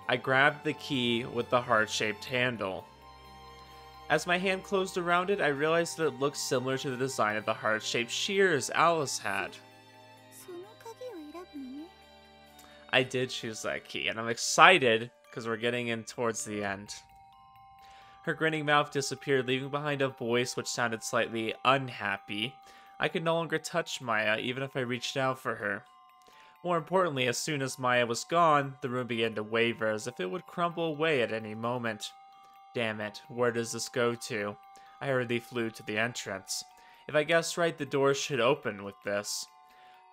I grabbed the key with the heart-shaped handle. As my hand closed around it, I realized that it looked similar to the design of the heart-shaped shears Alice had. I did choose that key, and I'm excited because we're getting in towards the end. Her grinning mouth disappeared, leaving behind a voice which sounded slightly unhappy. I could no longer touch Maya, even if I reached out for her. More importantly, as soon as Maya was gone, the room began to waver as if it would crumble away at any moment. Damn it, where does this go to? I hurriedly flew to the entrance. If I guessed right, the door should open with this.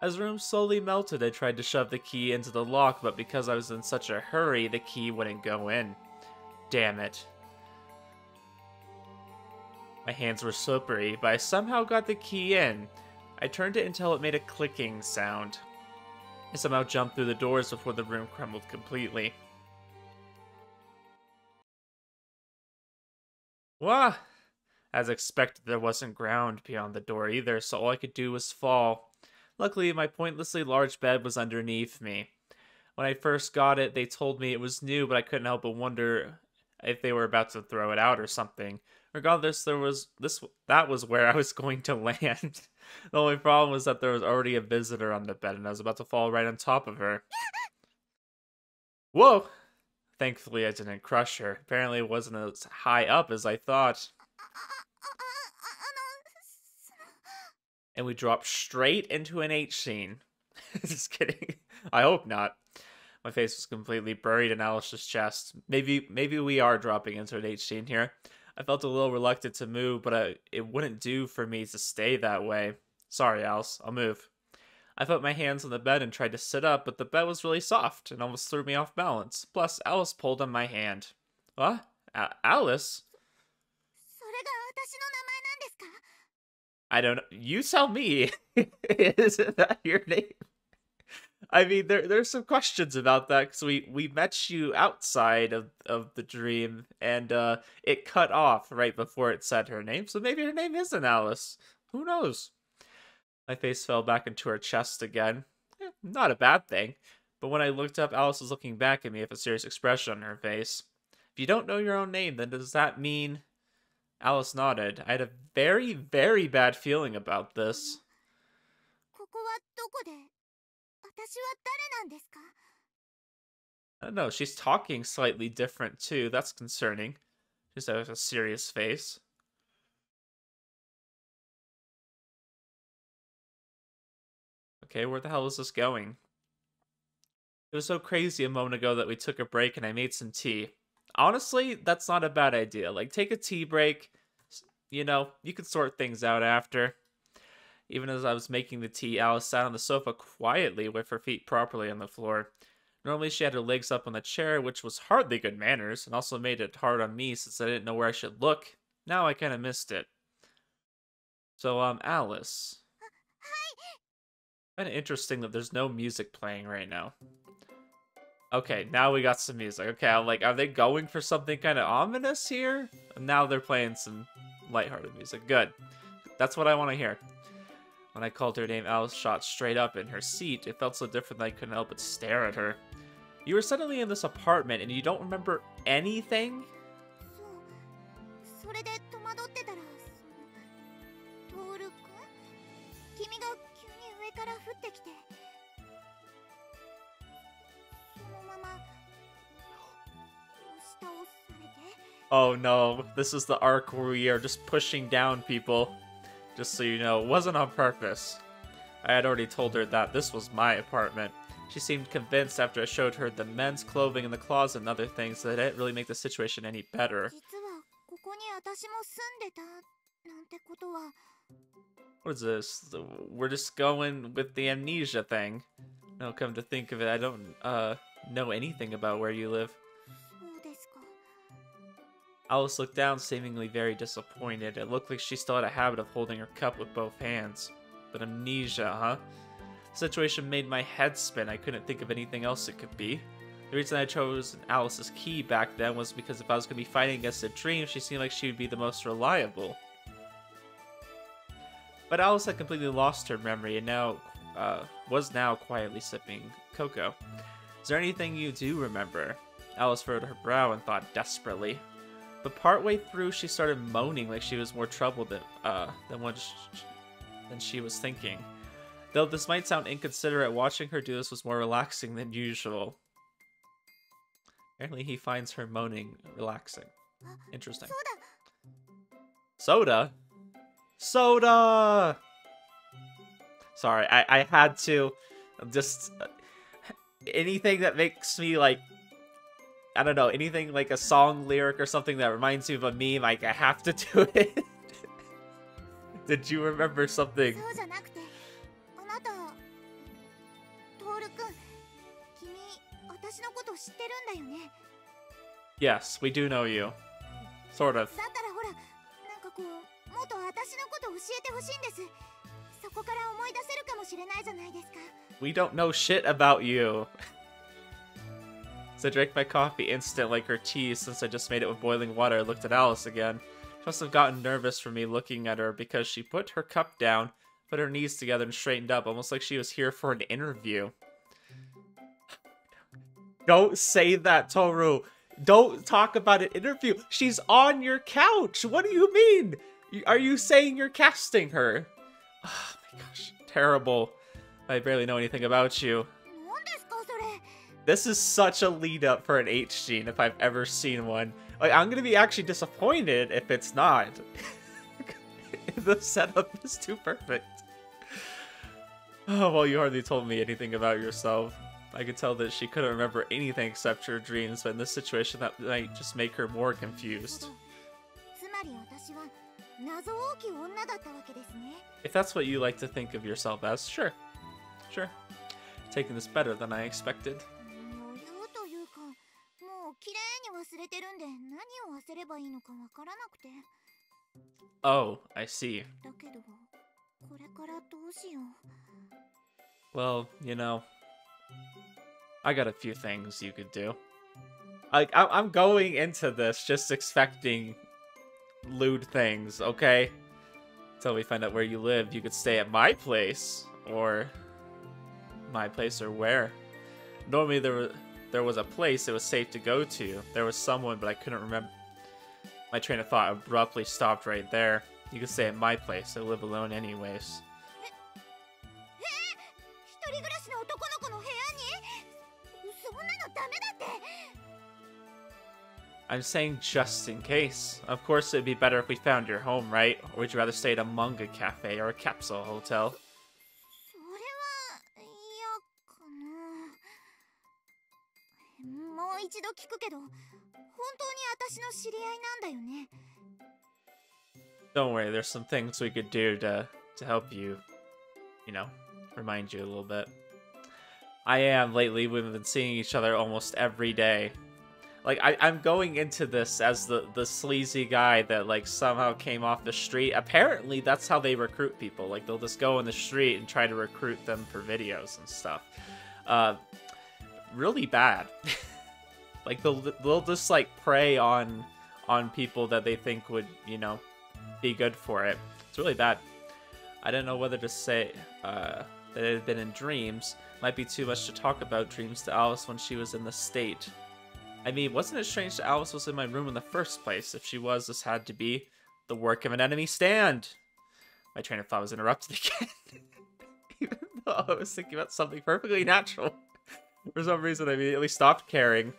As the room slowly melted, I tried to shove the key into the lock, but because I was in such a hurry, the key wouldn't go in. Damn it. My hands were slippery, but I somehow got the key in. I turned it until it made a clicking sound. I somehow jumped through the doors before the room crumbled completely. Wah! As expected, there wasn't ground beyond the door either, so all I could do was fall. Luckily, my pointlessly large bed was underneath me. When I first got it, they told me it was new, but I couldn't help but wonder if they were about to throw it out or something. Regardless, that was where I was going to land. The only problem was that there was already a visitor on the bed, and I was about to fall right on top of her. Whoa! Thankfully, I didn't crush her. Apparently, it wasn't as high up as I thought. And we dropped straight into an H scene. Just kidding. I hope not. My face was completely buried in Alice's chest. Maybe we are dropping into an H scene here. I felt a little reluctant to move, but it wouldn't do for me to stay that way. Sorry, Alice. I'll move. I put my hands on the bed and tried to sit up, but the bed was really soft and almost threw me off balance. Plus, Alice pulled on my hand. What? Alice? I don't know. You tell me. Isn't that your name? I mean, there's some questions about that because we met you outside of the dream and it cut off right before it said her name. So maybe her name isn't Alice. Who knows? My face fell back into her chest again. Not a bad thing. But when I looked up, Alice was looking back at me with a serious expression on her face. If you don't know your own name, then does that mean... Alice nodded. I had a very, very bad feeling about this. I don't know, she's talking slightly different too. That's concerning. She's has a serious face. Okay, where the hell is this going? It was so crazy a moment ago that we took a break and I made some tea. Honestly, that's not a bad idea. Like, take a tea break. You know, you can sort things out after. Even as I was making the tea, Alice sat on the sofa quietly with her feet properly on the floor. Normally she had her legs up on the chair, which was hardly good manners, and also made it hard on me since I didn't know where I should look. Now I kind of missed it. So, Alice. Kind of interesting that there's no music playing right now. Okay, now we got some music. Okay, I'm like, are they going for something kind of ominous here? And now they're playing some lighthearted music. Good. That's what I want to hear. When I called her name, Alice shot straight up in her seat. It felt so different that I couldn't help but stare at her. You were suddenly in this apartment and you don't remember anything? Oh no, this is the arc where we are just pushing down people. Just so you know, it wasn't on purpose. I had already told her that this was my apartment. She seemed convinced after I showed her the men's clothing in the closet and other things that it didn't really make the situation any better. What is this? We're just going with the amnesia thing. No, come to think of it, I don't know anything about where you live. Alice looked down, seemingly very disappointed. It looked like she still had a habit of holding her cup with both hands. But amnesia, huh? The situation made my head spin. I couldn't think of anything else it could be. The reason I chose Alice's key back then was because if I was going to be fighting against a dream, she seemed like she would be the most reliable. But Alice had completely lost her memory and was now quietly sipping cocoa. Is there anything you do remember? Alice furrowed her brow and thought desperately. But partway through, she started moaning like she was more troubled than she was thinking. Though this might sound inconsiderate, watching her do this was more relaxing than usual. Apparently he finds her moaning relaxing. Interesting. Soda? Soda! Sorry, I had to just... anything that makes me, like... I don't know, anything like a song lyric or something that reminds you of a meme, like, I have to do it. Did you remember something? Yes, we do know you. Sort of. We don't know shit about you. So I drank my coffee instant like her tea since I just made it with boiling water. I looked at Alice again. She must have gotten nervous for me looking at her because she put her cup down, put her knees together and straightened up, almost like she was here for an interview. Don't say that, Toru. Don't talk about an interview. She's on your couch. What do you mean? Are you saying you're casting her? Oh my gosh, terrible. I barely know anything about you. This is such a lead up for an H gene if I've ever seen one. Like, I'm gonna be actually disappointed if it's not. The setup is too perfect. Oh, well, you hardly told me anything about yourself. I could tell that she couldn't remember anything except her dreams, but in this situation that might just make her more confused. If that's what you like to think of yourself as, sure. Sure. Taking this better than I expected. Oh, I see. Well, you know, I got a few things you could do. Like, I'm going into this just expecting lewd things, okay? Until we find out where you live, you could stay at my place, or my place, or where. Normally there was a place it was safe to go to. There was someone, but I couldn't remember. My train of thought abruptly stopped right there. You could stay at my place. I live alone anyways. I'm saying just in case. Of course it'd be better if we found your home, right? Or would you rather stay at a manga cafe or a capsule hotel? Don't worry, there's some things we could do to help you, you know, remind you a little bit. Lately, we've been seeing each other almost every day. Like, I'm going into this as the sleazy guy that, like, somehow came off the street. Apparently, that's how they recruit people. Like, they'll just go in the street and try to recruit them for videos and stuff. Really bad. Like, they'll just, like, prey on people that they think would, you know, be good for it. It's really bad. I didn't know whether to say that it had been in dreams. Might be too much to talk about dreams to Alice when she was in the state. I mean, wasn't it strange that Alice was in my room in the first place? If she was, this had to be the work of an enemy stand. My train of thought was interrupted again. Even though I was thinking about something perfectly natural. For some reason, I immediately stopped caring.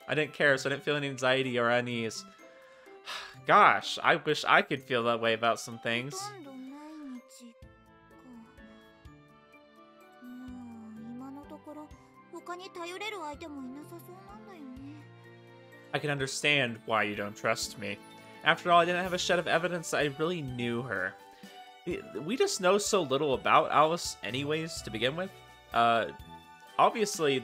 I didn't care, so I didn't feel any anxiety or unease. Gosh, I wish I could feel that way about some things. I can understand why you don't trust me. After all, I didn't have a shed of evidence that I really knew her. We just know so little about Alice anyways, to begin with. Obviously,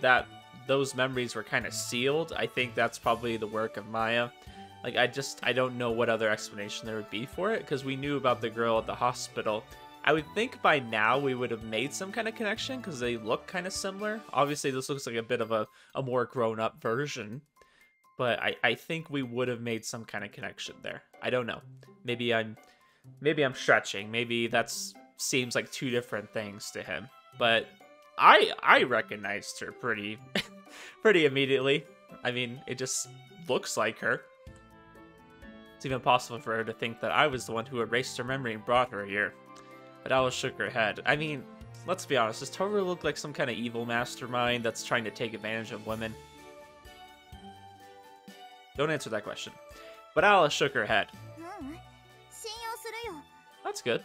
those memories were kind of sealed. I think that's probably the work of Maya. Like, I don't know what other explanation there would be for it, because we knew about the girl at the hospital. I would think by now we would have made some kind of connection, because they look kind of similar. Obviously, this looks like a bit of a more grown-up version. But I think we would have made some kind of connection there. I don't know. Maybe I'm stretching. Maybe that's seems like two different things to him. But I recognized her pretty pretty immediately. I mean, it just looks like her. It's even possible for her to think that I was the one who erased her memory and brought her here. But Alice shook her head. I mean, let's be honest, does Toru look like some kind of evil mastermind that's trying to take advantage of women? Don't answer that question. But Alice shook her head. That's good.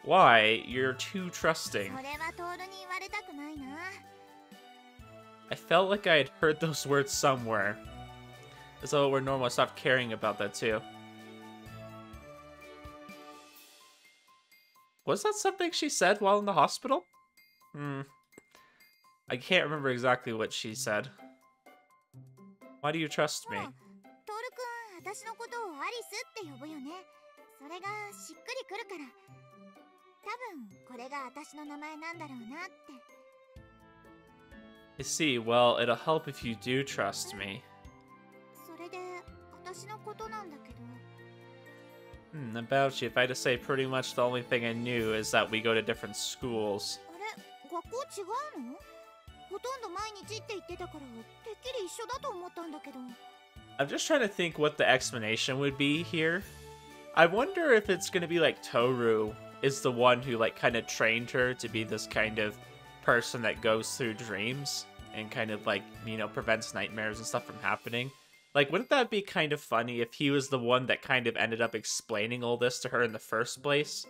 Why? You're too trusting. I felt like I had heard those words somewhere. As though it were normal, I stopped caring about that too. Was that something she said while in the hospital? I can't remember exactly what she said. Why do you trust me? I see. Well, it'll help if you do trust me. About you, if I had to say, pretty much the only thing I knew is that we go to different schools. I'm just trying to think what the explanation would be here. I wonder if it's going to be like Toru is the one who like kind of trained her to be this kind of person that goes through dreams and kind of like, you know, prevents nightmares and stuff from happening. Like, wouldn't that be kind of funny if he was the one that kind of ended up explaining all this to her in the first place?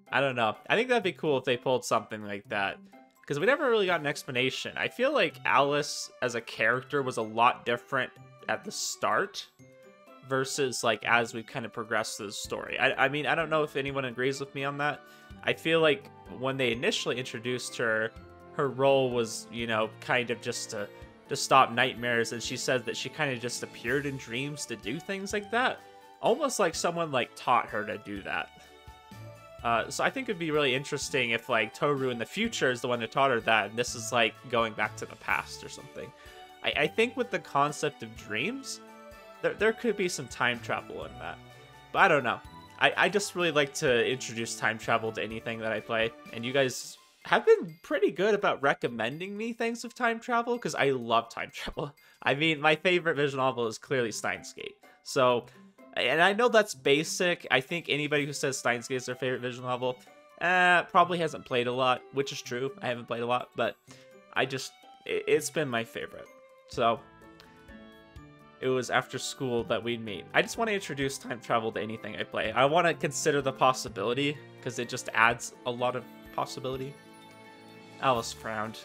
I don't know. I think that'd be cool if they pulled something like that. Because we never really got an explanation. I feel like Alice as a character was a lot different at the start versus like as we kind of progressed through the story. I mean, I don't know if anyone agrees with me on that. I feel like when they initially introduced her, her role was, you know, kind of just to stop nightmares, and she said that she kind of just appeared in dreams to do things like that. Almost like someone like taught her to do that. So I think it'd be really interesting if like Toru in the future is the one who taught her that, and this is like going back to the past or something. I think with the concept of dreams, there could be some time travel in that. But I don't know. I just really like to introduce time travel to anything that I play, and you guys have been pretty good about recommending me things with time travel, because I love time travel. I mean, my favorite visual novel is clearly Steins Gate. So, and I know that's basic. I think anybody who says Steins Gate is their favorite visual novel probably hasn't played a lot, which is true. I haven't played a lot, but it's been my favorite. So, it was after school that we'd meet. I just want to introduce time travel to anything I play. I want to consider the possibility, because it just adds a lot of possibility. Alice frowned.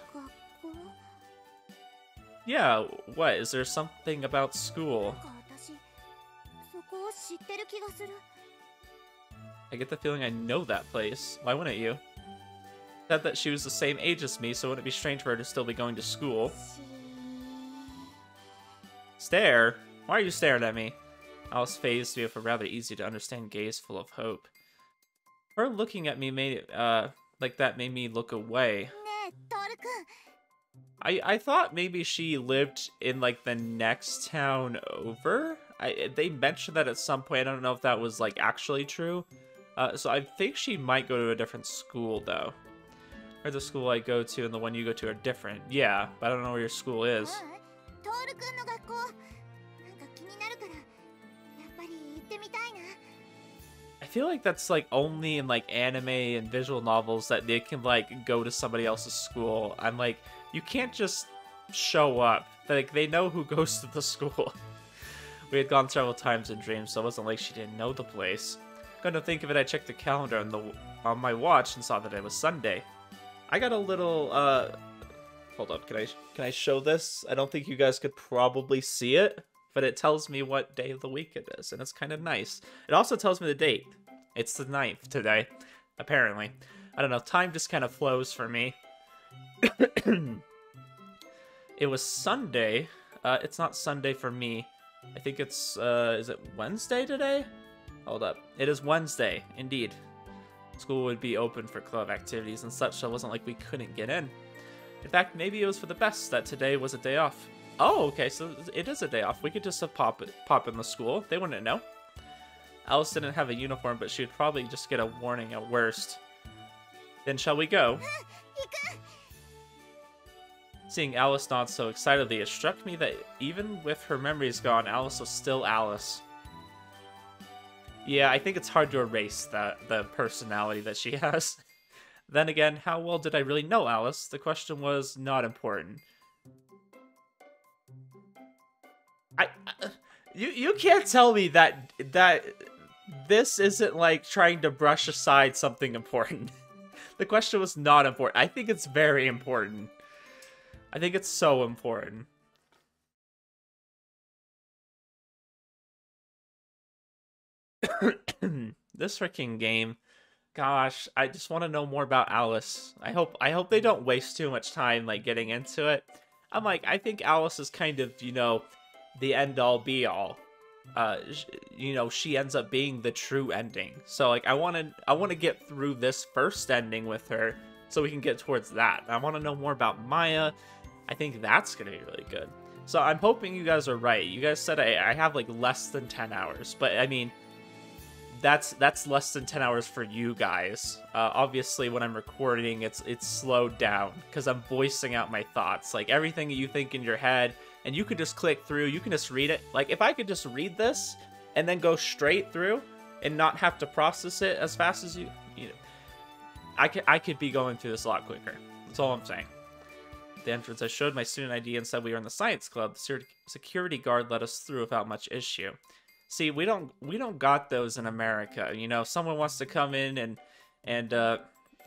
Yeah, what? Is there something about school? I get the feeling I know that place. Why wouldn't you? Said that she was the same age as me, so wouldn't it be strange for her to still be going to school? Stare? Why are you staring at me? Alice phased me with a rather easy to understand gaze full of hope. Her looking at me like that made me look away. I thought maybe she lived in like the next town over. They mentioned that at some point. I don't know if that was like actually true. So I think she might go to a different school though. Or the school I go to and the one you go to are different. Yeah, but I don't know where your school is. I feel like that's like only in like anime and visual novels that they can like go to somebody else's school. I'm like, you can't just show up. Like, they know who goes to the school. We had gone several times in dreams, so it wasn't like she didn't know the place. Come to think of it, I checked the calendar on my watch and saw that it was Sunday. I got a little hold up, can I show this? I don't think you guys could probably see it, but it tells me what day of the week it is, and it's kind of nice. It also tells me the date. It's the 9th today, apparently. I don't know, time just kind of flows for me. It was Sunday. It's not Sunday for me. I think it's, is it Wednesday today? Hold up. It is Wednesday, indeed. School would be open for club activities and such, so it wasn't like we couldn't get in. In fact, maybe it was for the best that today was a day off. Oh, okay, so it is a day off. We could just have pop in the school. They wouldn't know. Alice didn't have a uniform, but she would probably just get a warning at worst. Then shall we go? Seeing Alice nod so excitedly, it struck me that even with her memories gone, Alice was still Alice. Yeah, I think it's hard to erase the personality that she has. Then again, how well did I really know Alice? The question was not important. You can't tell me that this isn't like trying to brush aside something important. The question was not important. I think it's very important. I think it's so important. This freaking game. Gosh, I just want to know more about Alice. I hope they don't waste too much time like getting into it. I think Alice is kind of, you know, the end all be all. You know, she ends up being the true ending. So like I want to get through this first ending with her so we can get towards that. I want to know more about Maya. I think that's going to be really good. So I'm hoping you guys are right. You guys said I have like less than 10 hours, but I mean that's less than 10 hours for you guys. Obviously when I'm recording it's slowed down because I'm voicing out my thoughts, like everything that you think in your head, and you could just click through, you can just read it. Like if I could just read this and then go straight through and not have to process it as fast as you know, I could be going through this a lot quicker. That's all I'm saying. At the entrance, I showed my student ID and said we were in the science club. The security guard let us through without much issue. See, we don't got those in America. You know, if someone wants to come in and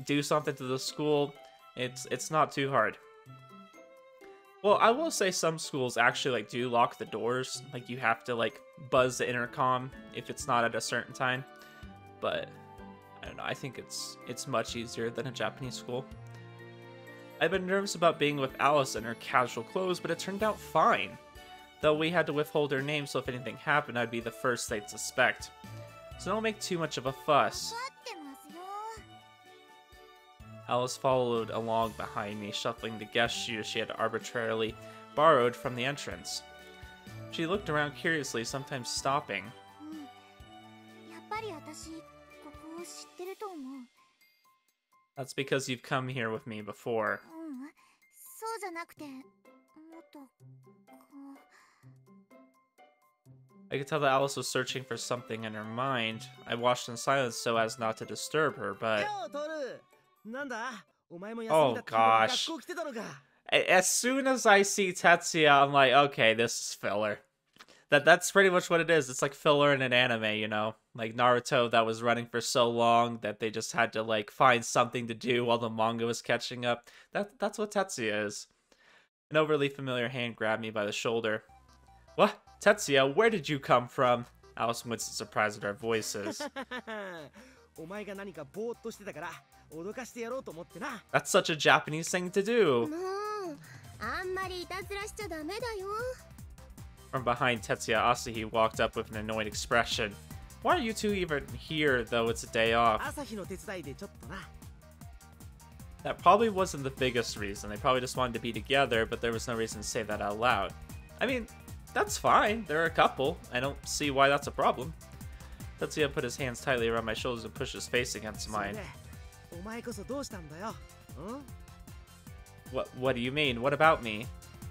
do something to the school, it's not too hard. Well, I will say some schools actually like do lock the doors. Like you have to like buzz the intercom if it's not at a certain time. But I don't know. I think it's much easier than a Japanese school. I've been nervous about being with Alice in her casual clothes, but it turned out fine. Though we had to withhold her name, so if anything happened, I'd be the first they'd suspect. So don't make too much of a fuss. Alice followed along behind me, shuffling the guest shoes she had arbitrarily borrowed from the entrance. She looked around curiously, sometimes stopping. That's because you've come here with me before. I could tell that Alice was searching for something in her mind. I watched in silence so as not to disturb her, but... Oh gosh. As soon as I see Tetsuya, I'm like, okay, this is filler. That's pretty much what it is. It's like filler in an anime, you know? Like Naruto that was running for so long that they just had to like find something to do while the manga was catching up. That's what Tetsuya is. An overly familiar hand grabbed me by the shoulder. What? Tetsuya, where did you come from? Alice winced in surprise at our voices. That's such a Japanese thing to do. From behind Tetsuya, Asahi walked up with an annoyed expression. Why are you two even here, though it's a day off? That probably wasn't the biggest reason. They probably just wanted to be together, but there was no reason to say that out loud. I mean, that's fine. They're a couple. I don't see why that's a problem. Tetsuya put his hands tightly around my shoulders and pushed his face against mine. What do you mean? What about me?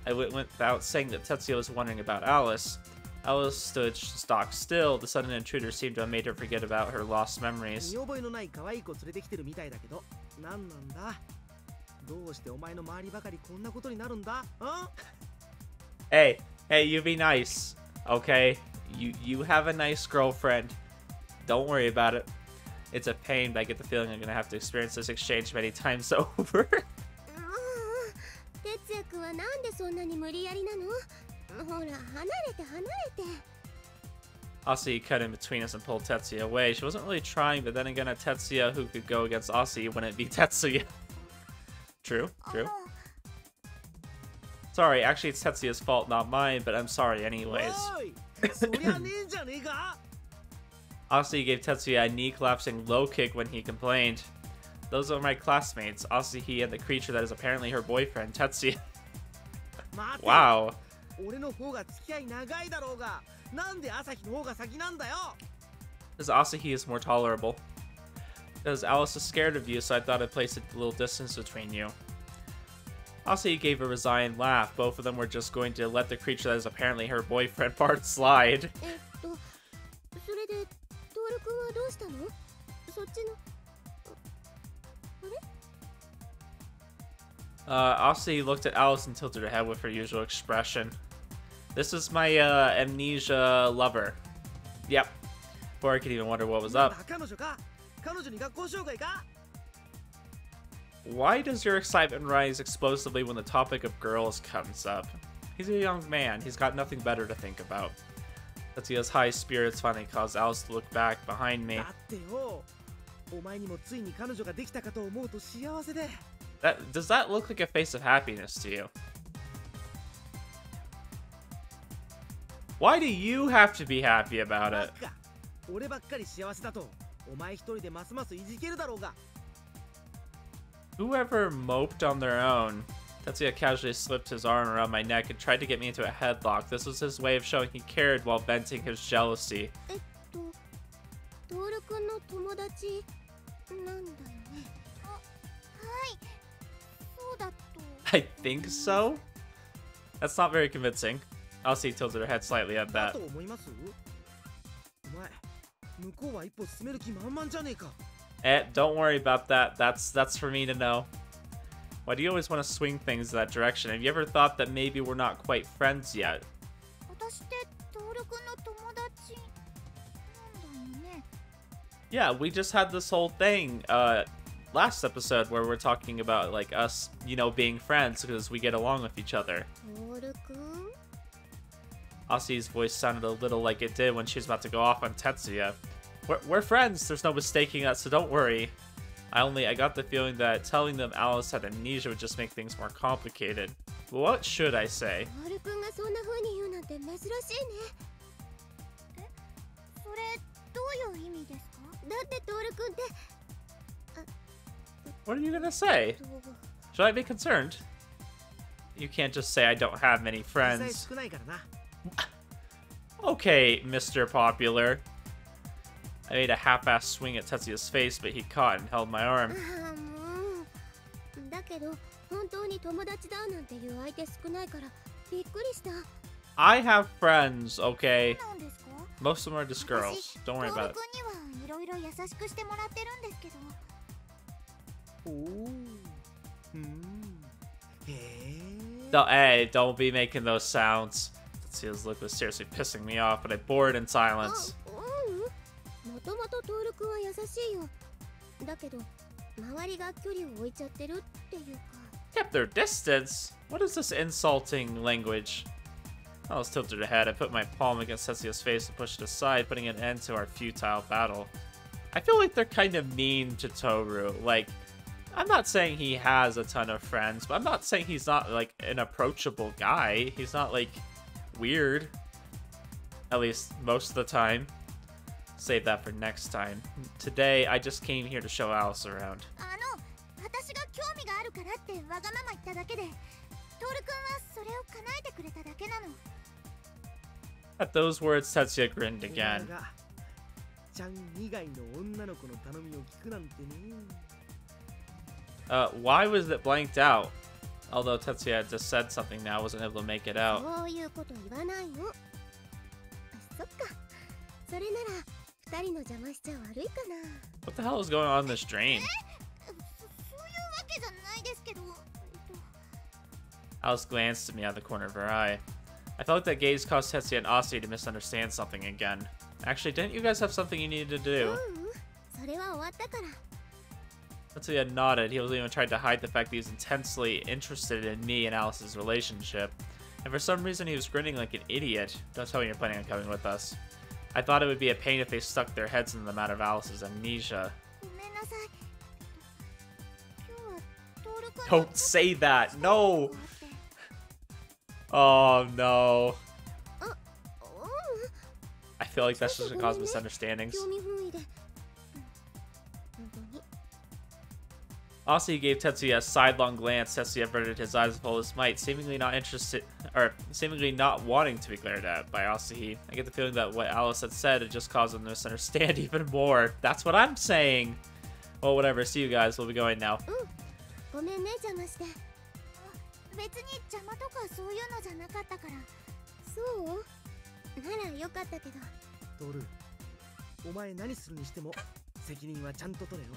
I went without saying that Tetsuya was wondering about Alice. Alice stood stock still. The sudden intruder seemed to have made her forget about her lost memories. Hey, you be nice, okay? You have a nice girlfriend. Don't worry about it. It's a pain, but I get the feeling I'm gonna have to experience this exchange many times over. Asahi cut in between us and pulled Tetsuya away. She wasn't really trying, but then again, a Tetsuya who could go against Asahi wouldn't be Tetsuya. True. Sorry, actually it's Tetsuya's fault, not mine, but I'm sorry anyways. Asahi gave Tetsuya a knee-collapsing low kick when he complained. Those are my classmates, Asahi and the creature that is apparently her boyfriend, Tetsuya. Wow. Because Asahi is more tolerable. Because Alice is scared of you, so I thought I'd place a little distance between you. Also, he gave a resigned laugh. Both of them were just going to let the creature that is apparently her boyfriend part slide. それでトール君はどうしたの？そっちのあれ？ Also, he looked at Alice and tilted her head with her usual expression. This is my amnesia lover. Yep. Before I could even wonder what was up. Why does your excitement rise explosively when the topic of girls comes up? He's a young man. He's got nothing better to think about. Tetsuya's high spirits finally caused Alice to look back behind me. Does that look like a face of happiness to you? Why do you have to be happy about it? Whoever moped on their own. Tetsuya casually slipped his arm around my neck and tried to get me into a headlock. This was his way of showing he cared while venting his jealousy. I think so? That's not very convincing. Elsie tilted her head slightly at that. Don't worry about that. That's for me to know. Why do you always want to swing things that direction? Have you ever thought that maybe we're not quite friends yet? Yeah, we just had this whole thing last episode where we're talking about like us, you know, being friends because we get along with each other. Asi's voice sounded a little like it did when she was about to go off on Tetsuya. We're friends, there's no mistaking that, so don't worry. I got the feeling that telling them Alice had amnesia would just make things more complicated. What should I say? What are you gonna say? Should I be concerned? You can't just say I don't have many friends. Okay, Mr. Popular. I made a half-assed swing at Tetsuya's face, but he caught and held my arm. I have friends, okay? Most of them are just girls. Don't worry about it. Hey, don't be making those sounds. Tetsuya's look was seriously pissing me off, but I bore it in silence. Kept their distance? What is this insulting language? Alice tilted her head. I put my palm against Tetsuya's face and pushed it aside, putting an end to our futile battle. I feel like they're kind of mean to Toru. Like, I'm not saying he has a ton of friends, but I'm not saying he's not, like, an approachable guy. He's not, like, weird. At least most of the time. Save that for next time. Today, I just came here to show Alice around. At those words, Tetsuya grinned again. Why was it blanked out? Although Tetsuya had just said something now, I wasn't able to make it out. What the hell is going on in this drain? Alice glanced at me out of the corner of her eye. I felt like that gaze caused Tetsuya and Asi to misunderstand something again. Actually, didn't you guys have something you needed to do? Tetsuya nodded. He wasn't even trying to hide the fact that he was intensely interested in me and Alice's relationship. And for some reason, he was grinning like an idiot. Don't tell me you're planning on coming with us. I thought it would be a pain if they stuck their heads in the matter of Alice's amnesia. Don't say that! No! Oh no. I feel like that's just gonna cause misunderstandings. Also, he gave Tetsuya a sidelong glance. Tetsuya averted his eyes with all his might, seemingly not interested, or seemingly not wanting to be glared at by Asahi. I get the feeling that what Alice had said had just caused him to misunderstand even more. That's what I'm saying! Well, whatever. See you guys. We'll be going now. 別に邪魔とかそういうのじゃなかったから。そうならよかったけど。トル、お前何するにしても責任はちゃんと取れよ。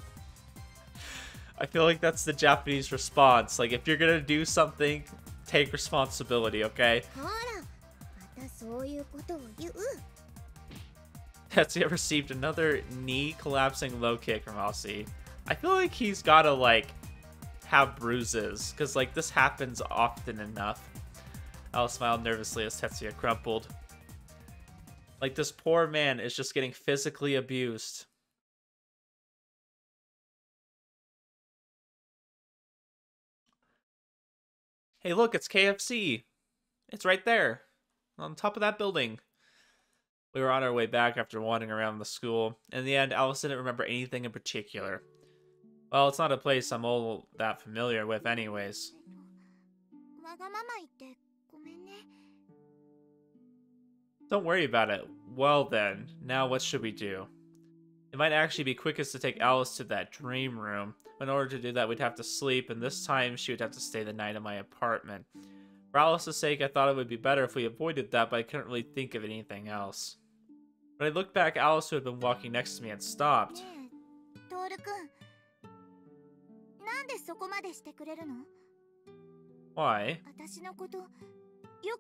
I feel like that's the Japanese response. Like, if you're gonna do something, take responsibility, okay? ほら、またそういうことを言う。Tetsuya received another knee collapsing low kick from Aussie. I feel like he's gotta, like, have bruises, because, like, this happens often enough. Alice smiled nervously as Tetsuya crumpled. Like, this poor man is just getting physically abused. Hey, look, it's KFC. It's right there, on top of that building. We were on our way back after wandering around the school. In the end, Alice didn't remember anything in particular. Well, it's not a place I'm all that familiar with anyways. わがまま言ってごめんね。 Don't worry about it. Well then, now what should we do? It might actually be quickest to take Alice to that dream room. In order to do that, we'd have to sleep, and this time she would have to stay the night in my apartment. For Alice's sake, I thought it would be better if we avoided that, but I couldn't really think of anything else. When I looked back, Alice, who had been walking next to me, had stopped. ねえ、トールくん。なんでそこまでしてくれるの？ Why? 私のことよ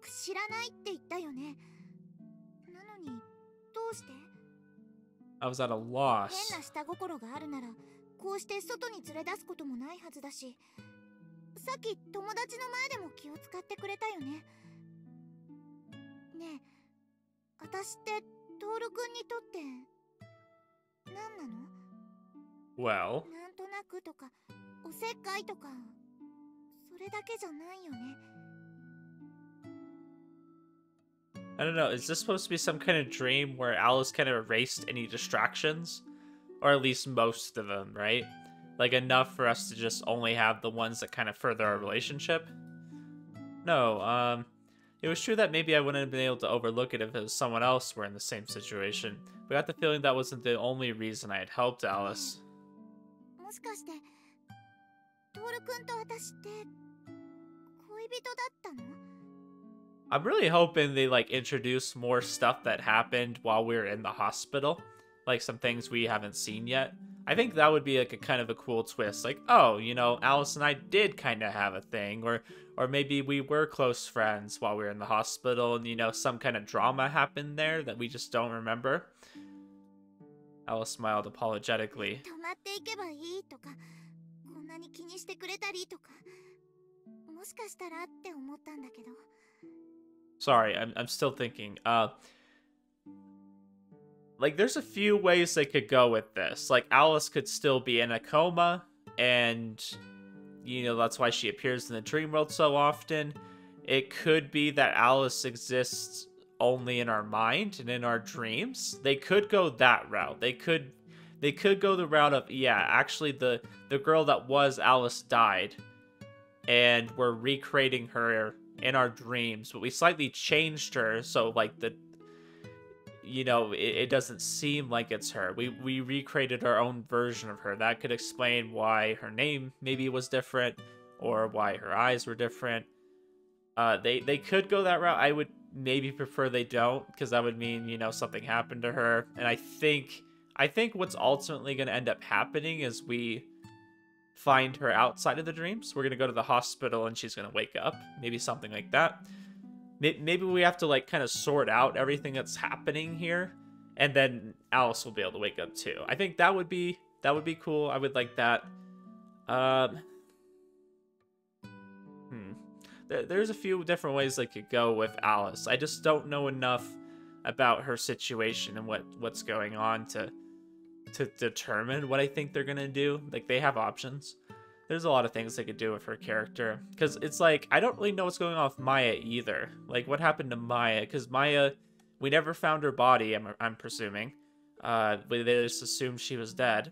く知らないって言ったよね。なのにどうして？ I was at a loss. 変な下心があるならこうして外に連れ出すこともないはずだし、さっき友達の前でも気を使ってくれたよね。ねえ、私ってトールくんにとって何なの？ Well, なんとなくとかおせっかいとかそれだけじゃないよね。 I don't know, is this supposed to be some kind of dream where Alice kind of erased any distractions? Or at least most of them, right? Like enough for us to just only have the ones that kind of further our relationship? No, it was true that maybe I wouldn't have been able to overlook it if it was someone else were in the same situation. But I got the feeling that wasn't the only reason I had helped Alice. もしかしてトールくんと私って恋人だったの？ I'm really hoping they like introduce more stuff that happened while we were in the hospital. Like some things we haven't seen yet. I think that would be like a kind of a cool twist. Like, oh, you know, Alice and I did kind of have a thing. Or maybe we were close friends while we were in the hospital and, you know, some kind of drama happened there that we just don't remember. Alice smiled apologetically. 泊まっていけばいいとか、こんなに気にしてくれたりとか、もしかしたらって思ったんだけど。 Sorry, I'm still thinking. Like, there's a few ways they could go with this. Like, Alice could still be in a coma, and, you know, that's why she appears in the dream world so often. It could be that Alice exists only in our mind and in our dreams. They could go that route. They could go the route of, yeah, actually the girl that was Alice died, and we're recreating her in our dreams, but we slightly changed her so, like, the, you know, it doesn't seem like it's her. We recreated our own version of her. That could explain why her name maybe was different, or why her eyes were different. They could go that route. I would maybe prefer they don't, because that would mean, you know, something happened to her. And I think what's ultimately going to end up happening is we find her outside of the dreams. We're going to go to the hospital and she's going to wake up. Maybe something like that. Maybe we have to, like, kind of sort out everything that's happening here, and then Alice will be able to wake up too. I think that would be cool. I would like that. There's a few different ways they could go with Alice. I just don't know enough about her situation and what's going on to determine what I think they're gonna do. Like, they have options. There's a lot of things they could do with her character. Because it's like, I don't really know what's going on with Maya either. Like, what happened to Maya? Because Maya, we never found her body, I'm presuming. They just assumed she was dead.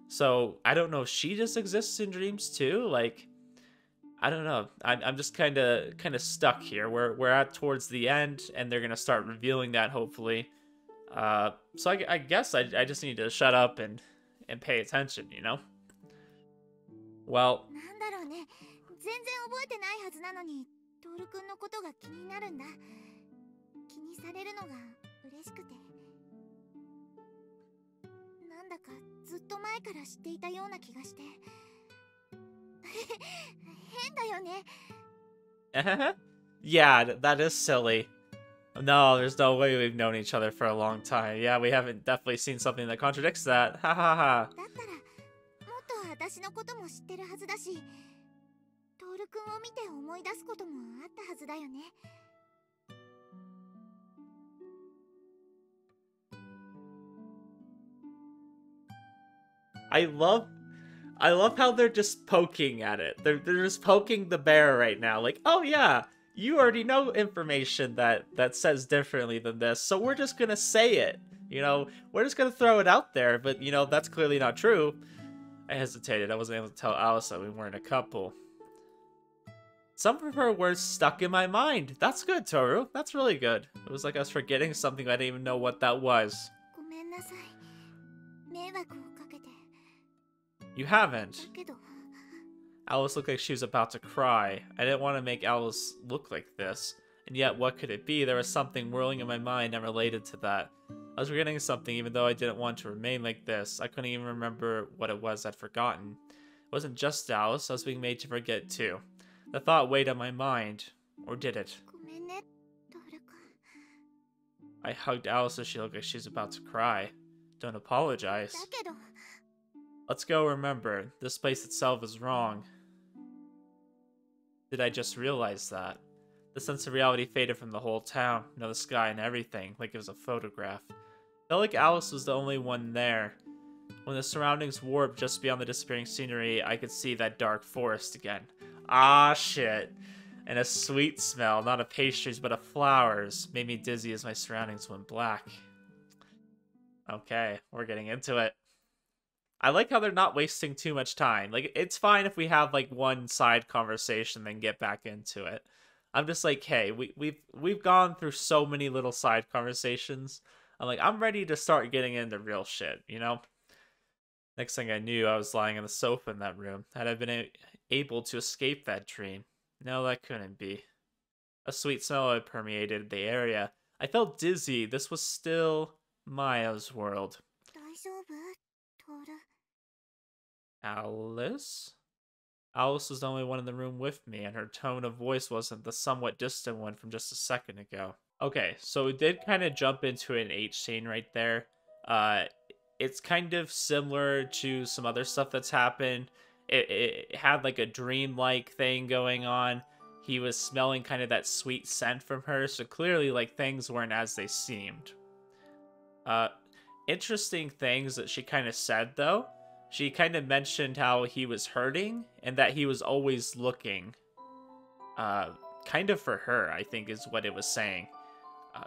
So, I don't know if she just exists in dreams too? Like, I don't know. I'm just kind of stuck here. We're at towards the end, and they're going to start revealing that, hopefully. So I guess I just need to shut up and pay attention, you know? Well, なんだろうね、全然覚えてないはずなのにトールくんのことが気になるんだ。気にされるのが嬉しくて、なんだかずっと前から知っていたような気がして変だよね。Yeah, that is silly. No, there's no way we've known each other for a long time. Yeah, we haven't definitely seen something that contradicts that. Ha ha ha. だったらもっと私のことも知ってるはずだし、トールくんを見て思い出すこともあったはずだよね。I love how they're just poking at it. They're just poking the bear right now. Like, oh yeah, you already know information that says differently than this, so we're just gonna say it. You know, we're just gonna throw it out there, but you know, that's clearly not true. I hesitated. I wasn't able to tell Alice that we weren't a couple. Some of her words stuck in my mind. That's good, Toru. That's really good. It was like I was forgetting something. I didn't even know what that was. ごめんなさい。迷惑をかけて。 You haven't. だけど Alice looked like she was about to cry. I didn't want to make Alice look like this. And yet, what could it be? There was something whirling in my mind that related to that. I was forgetting something even though I didn't want to remain like this. I couldn't even remember what it was I'd forgotten. It wasn't just Alice, I was being made to forget too. The thought weighed on my mind. Or did it? ごめんね、トールくん。 I hugged Alice as she looked like she was about to cry. Don't apologize. だけど Let's go, remember. This place itself is wrong. Did I just realize that? The sense of reality faded from the whole town, you know, the sky and everything, like it was a photograph. Felt like Alice was the only one there. When the surroundings warped just beyond the disappearing scenery, I could see that dark forest again. Ah, shit. And a sweet smell, not of pastries, but of flowers, made me dizzy as my surroundings went black. Okay, we're getting into it. I like how they're not wasting too much time. Like, it's fine if we have, like, one side conversation, then get back into it. I'm just like, hey, we've gone through so many little side conversations. I'm like, I'm ready to start getting into real shit, you know? Next thing I knew, I was lying on the sofa in that room. Had I been able to escape that dream? No, that couldn't be. A sweet smell had permeated the area. I felt dizzy. This was still Maya's world. 大丈夫トール。 Alice? Alice was the only one in the room with me, and her tone of voice wasn't the somewhat distant one from just a second ago. Okay, so we did kind of jump into an H scene right there. It's kind of similar to some other stuff that's happened. It had like a dream-like thing going on. He was smelling kind of that sweet scent from her, so clearly like things weren't as they seemed. Interesting things that she kind of said though. She kind of mentioned how he was hurting and that he was always looking. Kind of for her, I think is what it was saying.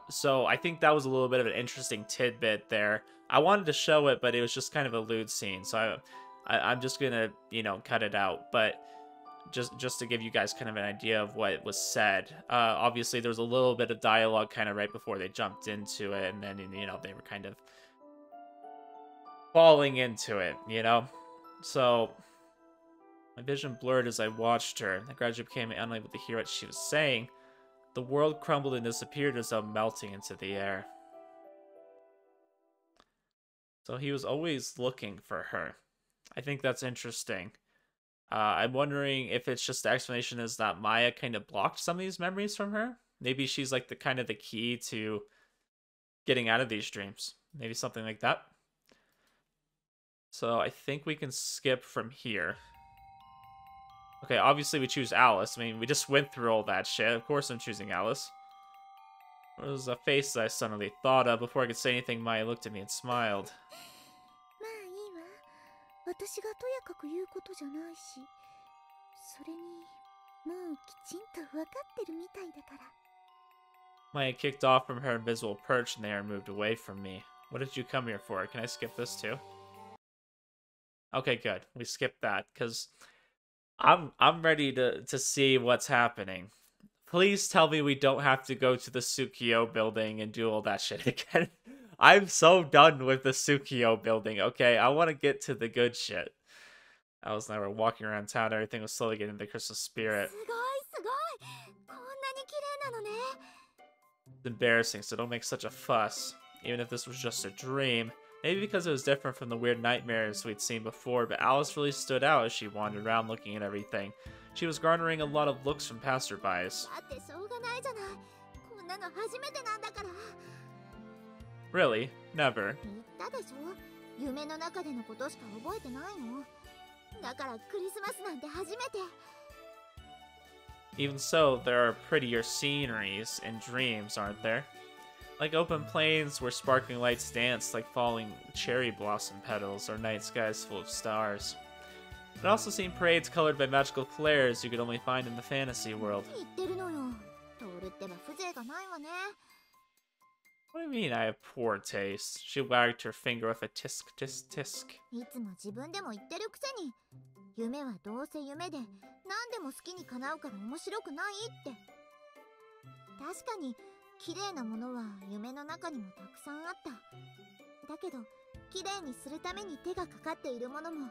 So I think that was a little bit of an interesting tidbit there. I wanted to show it, but it was just kind of a lewd scene. So I'm just gonna, you know, cut it out. But just to give you guys kind of an idea of what was said. Obviously, there was a little bit of dialogue kind of right before they jumped into it. And then, you know, they were kind of falling into it, you know? So my vision blurred as I watched her. I gradually became unable to hear what she was saying. The world crumbled and disappeared as though melting into the air. So he was always looking for her. I think that's interesting. I'm wondering if it's just the explanation is that Maya kind of blocked some of these memories from her. Maybe she's like the kind of the key to getting out of these dreams. Maybe something like that. So I think we can skip from here. Okay, obviously we choose Alice. I mean, we just went through all that shit. Of course I'm choosing Alice. There was a face that I suddenly thought of. Before I could say anything, Maya looked at me and smiled. まあいいわ。私がとやかく言うことじゃないし、それにもうきちんと分かってるみたいだから。 Maya kicked off from her invisible perch and the air moved away from me. What did you come here for? Can I skip this too? Okay, good. We skipped that because I'm ready to see what's happening. Please tell me we don't have to go to the Tsukio building and do all that shit again. I'm so done with the Tsukio building, okay? I want to get to the good shit. Alice and I were walking around town. Everything was slowly getting the Christmas spirit. すごいすごい、こんなに綺麗なのね。 It's embarrassing, so don't make such a fuss. Even if this was just a dream. Maybe because it was different from the weird nightmares we'd seen before, but Alice really stood out as she wandered around looking at everything. She was garnering a lot of looks from passerbys. だってしょうがないじゃない。こんなの初めてなんだから。 Really? Never. 言ったでしょ、夢の中でのことしか覚えてないの。だからクリスマスなんて初めて。 Even so, there are prettier sceneries in dreams, aren't there? Like open plains where sparkling lights dance like falling cherry blossom petals or night skies full of stars. I'd also seen parades colored by magical flares you could only find in the fantasy world. 言ってるのよ。トールってば風情がないわね。 What do you mean I have poor taste? She wagged her finger with a tisk tisk tisk. いつも自分でも言ってるくせに、夢はどうせ夢で何でも好きに叶うから面白くないって。確かに綺麗なものは夢の中にもたくさんあった。だけど綺麗にするために手がかかっているものも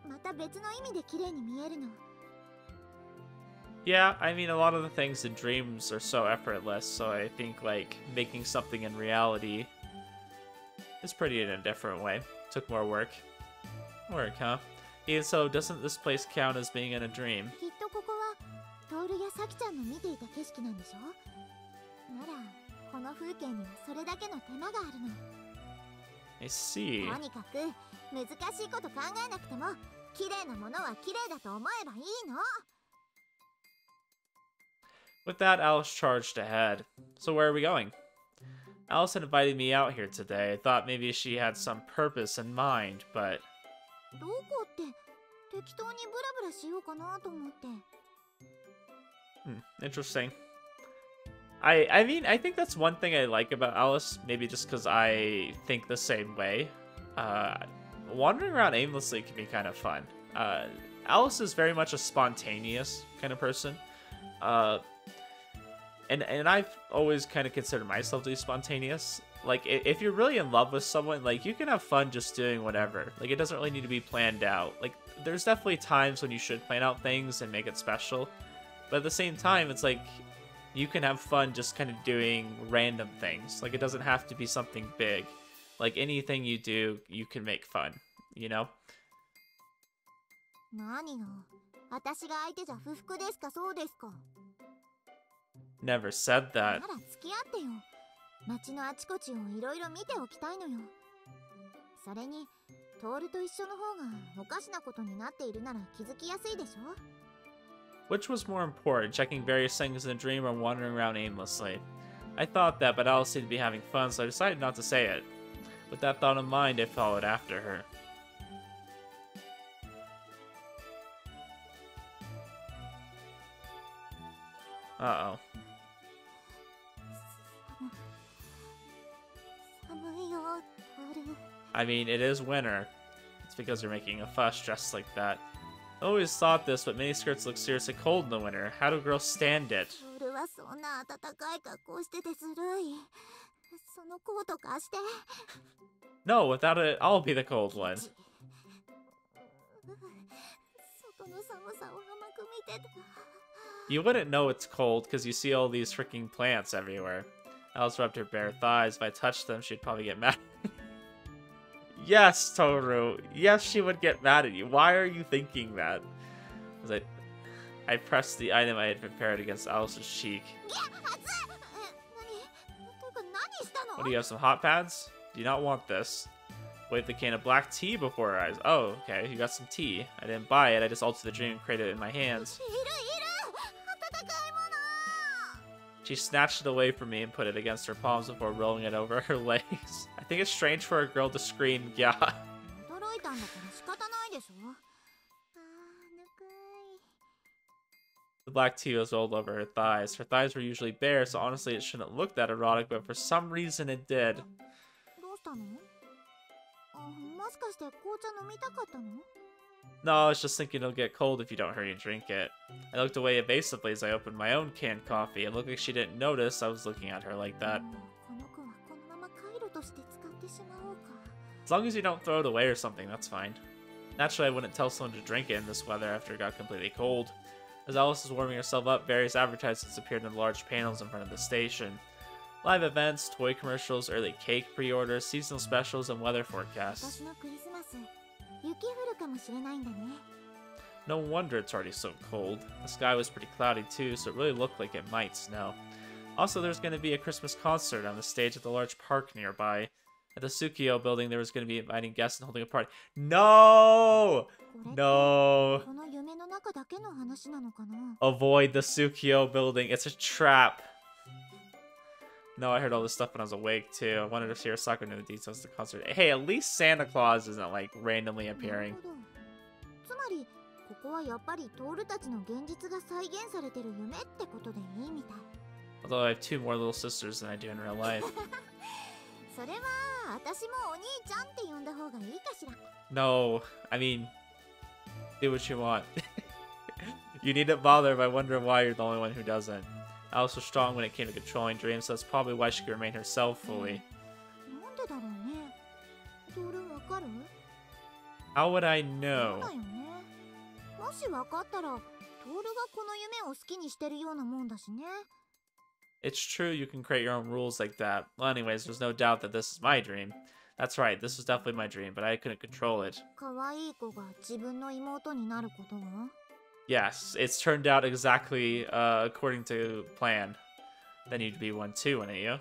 また別の意味で綺麗に見えるの。 Yeah, I mean, a lot of the things in dreams are so effortless, so I think, like, making something in reality is pretty in a different way. Took more work. Work, huh? Even so, doesn't this place count as being in a dream? きっとここはトールやサキちゃんの見ていた景色なんでしょ。ならこの風景にはそれだけの手間があるの。 I see. とにかく難しいこと考えなくても綺麗なものは綺麗だと思えばいいの。 With that, Alice charged ahead. So where are we going? Alice had invited me out here today. I thought maybe she had some purpose in mind, but... どこって適当にブラブラしようかなと思って。 Interesting. I mean, I think that's one thing I like about Alice, maybe just because I think the same way. Wandering around aimlessly can be kind of fun. Alice is very much a spontaneous kind of person. And I've always kind of considered myself to be spontaneous. Like, if you're really in love with someone, like, you can have fun just doing whatever. Like, it doesn't really need to be planned out. Like, there's definitely times when you should plan out things and make it special. But at the same time, it's like, you can have fun just kind of doing random things. Like, it doesn't have to be something big. Like, anything you do, you can make fun, you know? 何よ、私が相手じゃ不服ですかそうですか。 Never said な that. ら付き合ってよ。街のあちこちをいろいろ見ておきたいのよ。それにトールと一緒の方がおかしなことになっているなら気づきやすいでしょ。 Which was more important, checking various things in a dream or wandering around aimlessly? I thought that, but Alice seemed to be having fun, so I decided not to say it. With that thought in mind, I followed after her. Uh-oh. 寒いよ、トール。 I mean, it is winter. It's because you're making a fuss dressed like that. I always thought this, but miniskirts look seriously cold in the winter. How do girls stand it? トールはそんな暖かい格好しててずるい。そのコート貸して。 No, without it, I'll be the cold one. 外の寒さを甘く見てた。 You wouldn't know it's cold because you see all these freaking plants everywhere. Alice rubbed her bare thighs. If I touched them, she'd probably get mad. Yes, Toru. Yes, she would get mad at you. Why are you thinking that? As I pressed the item I had prepared against Alice's cheek. What do you have, some hot pads? Do you not want this? Waved the can of black tea before her eyes. Oh, okay, you got some tea. I didn't buy it, I just altered the dream and created it in my hands. She snatched it away from me and put it against her palms before rolling it over her legs. I think it's strange for a girl to scream, yeah. 驚いたんだから仕方ないでしょ。あー、ぬくい。 The black tea was rolled over her thighs. Her thighs were usually bare, so honestly it shouldn't look that erotic, but for some reason it did. どうしたの？あ、もしかして紅茶飲みたかったの？ No, I was just thinking it'll get cold if you don't hurry and drink it. I looked away evasively as I opened my own canned coffee. It looked like she didn't notice I was looking at her like that. この子はこのままカイロとして使ってしまおうか。 As long as you don't throw it away or something, that's fine. Naturally, I wouldn't tell someone to drink it in this weather after it got completely cold. As Alice was warming herself up, various advertisements appeared in large panels in front of the station. Live events, toy commercials, early cake pre-orders, seasonal specials, and weather forecasts. 私のクリスマス雪降るかもしれないんだね。 No wonder it's already so cold. The sky was pretty cloudy too, so it really looked like it might snow. Also, there's going to be a Christmas concert on the stage at the large park nearby. At the Tsukio building, there was going to be inviting guests and holding a party. No! これって No! この夢の中だけの話なのかな。 Avoid the Tsukio building. It's a trap. No, I heard all this stuff when I was awake too. I wanted to see Hirosako know the details of the concert. Hey, at least Santa Claus isn't like randomly な appearing. るほど。つまりここはやっぱりトールたちの現実が再現されてる夢ってことでいいみたい。 Although I have 2 more little sisters than I do in real life. それは私もお兄ちゃんって呼んだ方がいいかしら。 No, I mean, do what you want. You needn't bother by wondering why you're the only one who doesn't. Alice was strong when it came to controlling dreams, so that's probably why she could remain herself fully. なんでだろうね。トールわかる？ How would I そう know? だよね。もしわかったらトールがこの夢を好きにしてるようなもんだしね。 It's true you can create your own rules like that. Well, anyways, there's no doubt that this is my dream. That's right, this was definitely my dream, but I couldn't control it. 可愛い子が自分の妹になることは？ Yes, it's turned out exactly according to plan. Then you'd be one too, wouldn't you?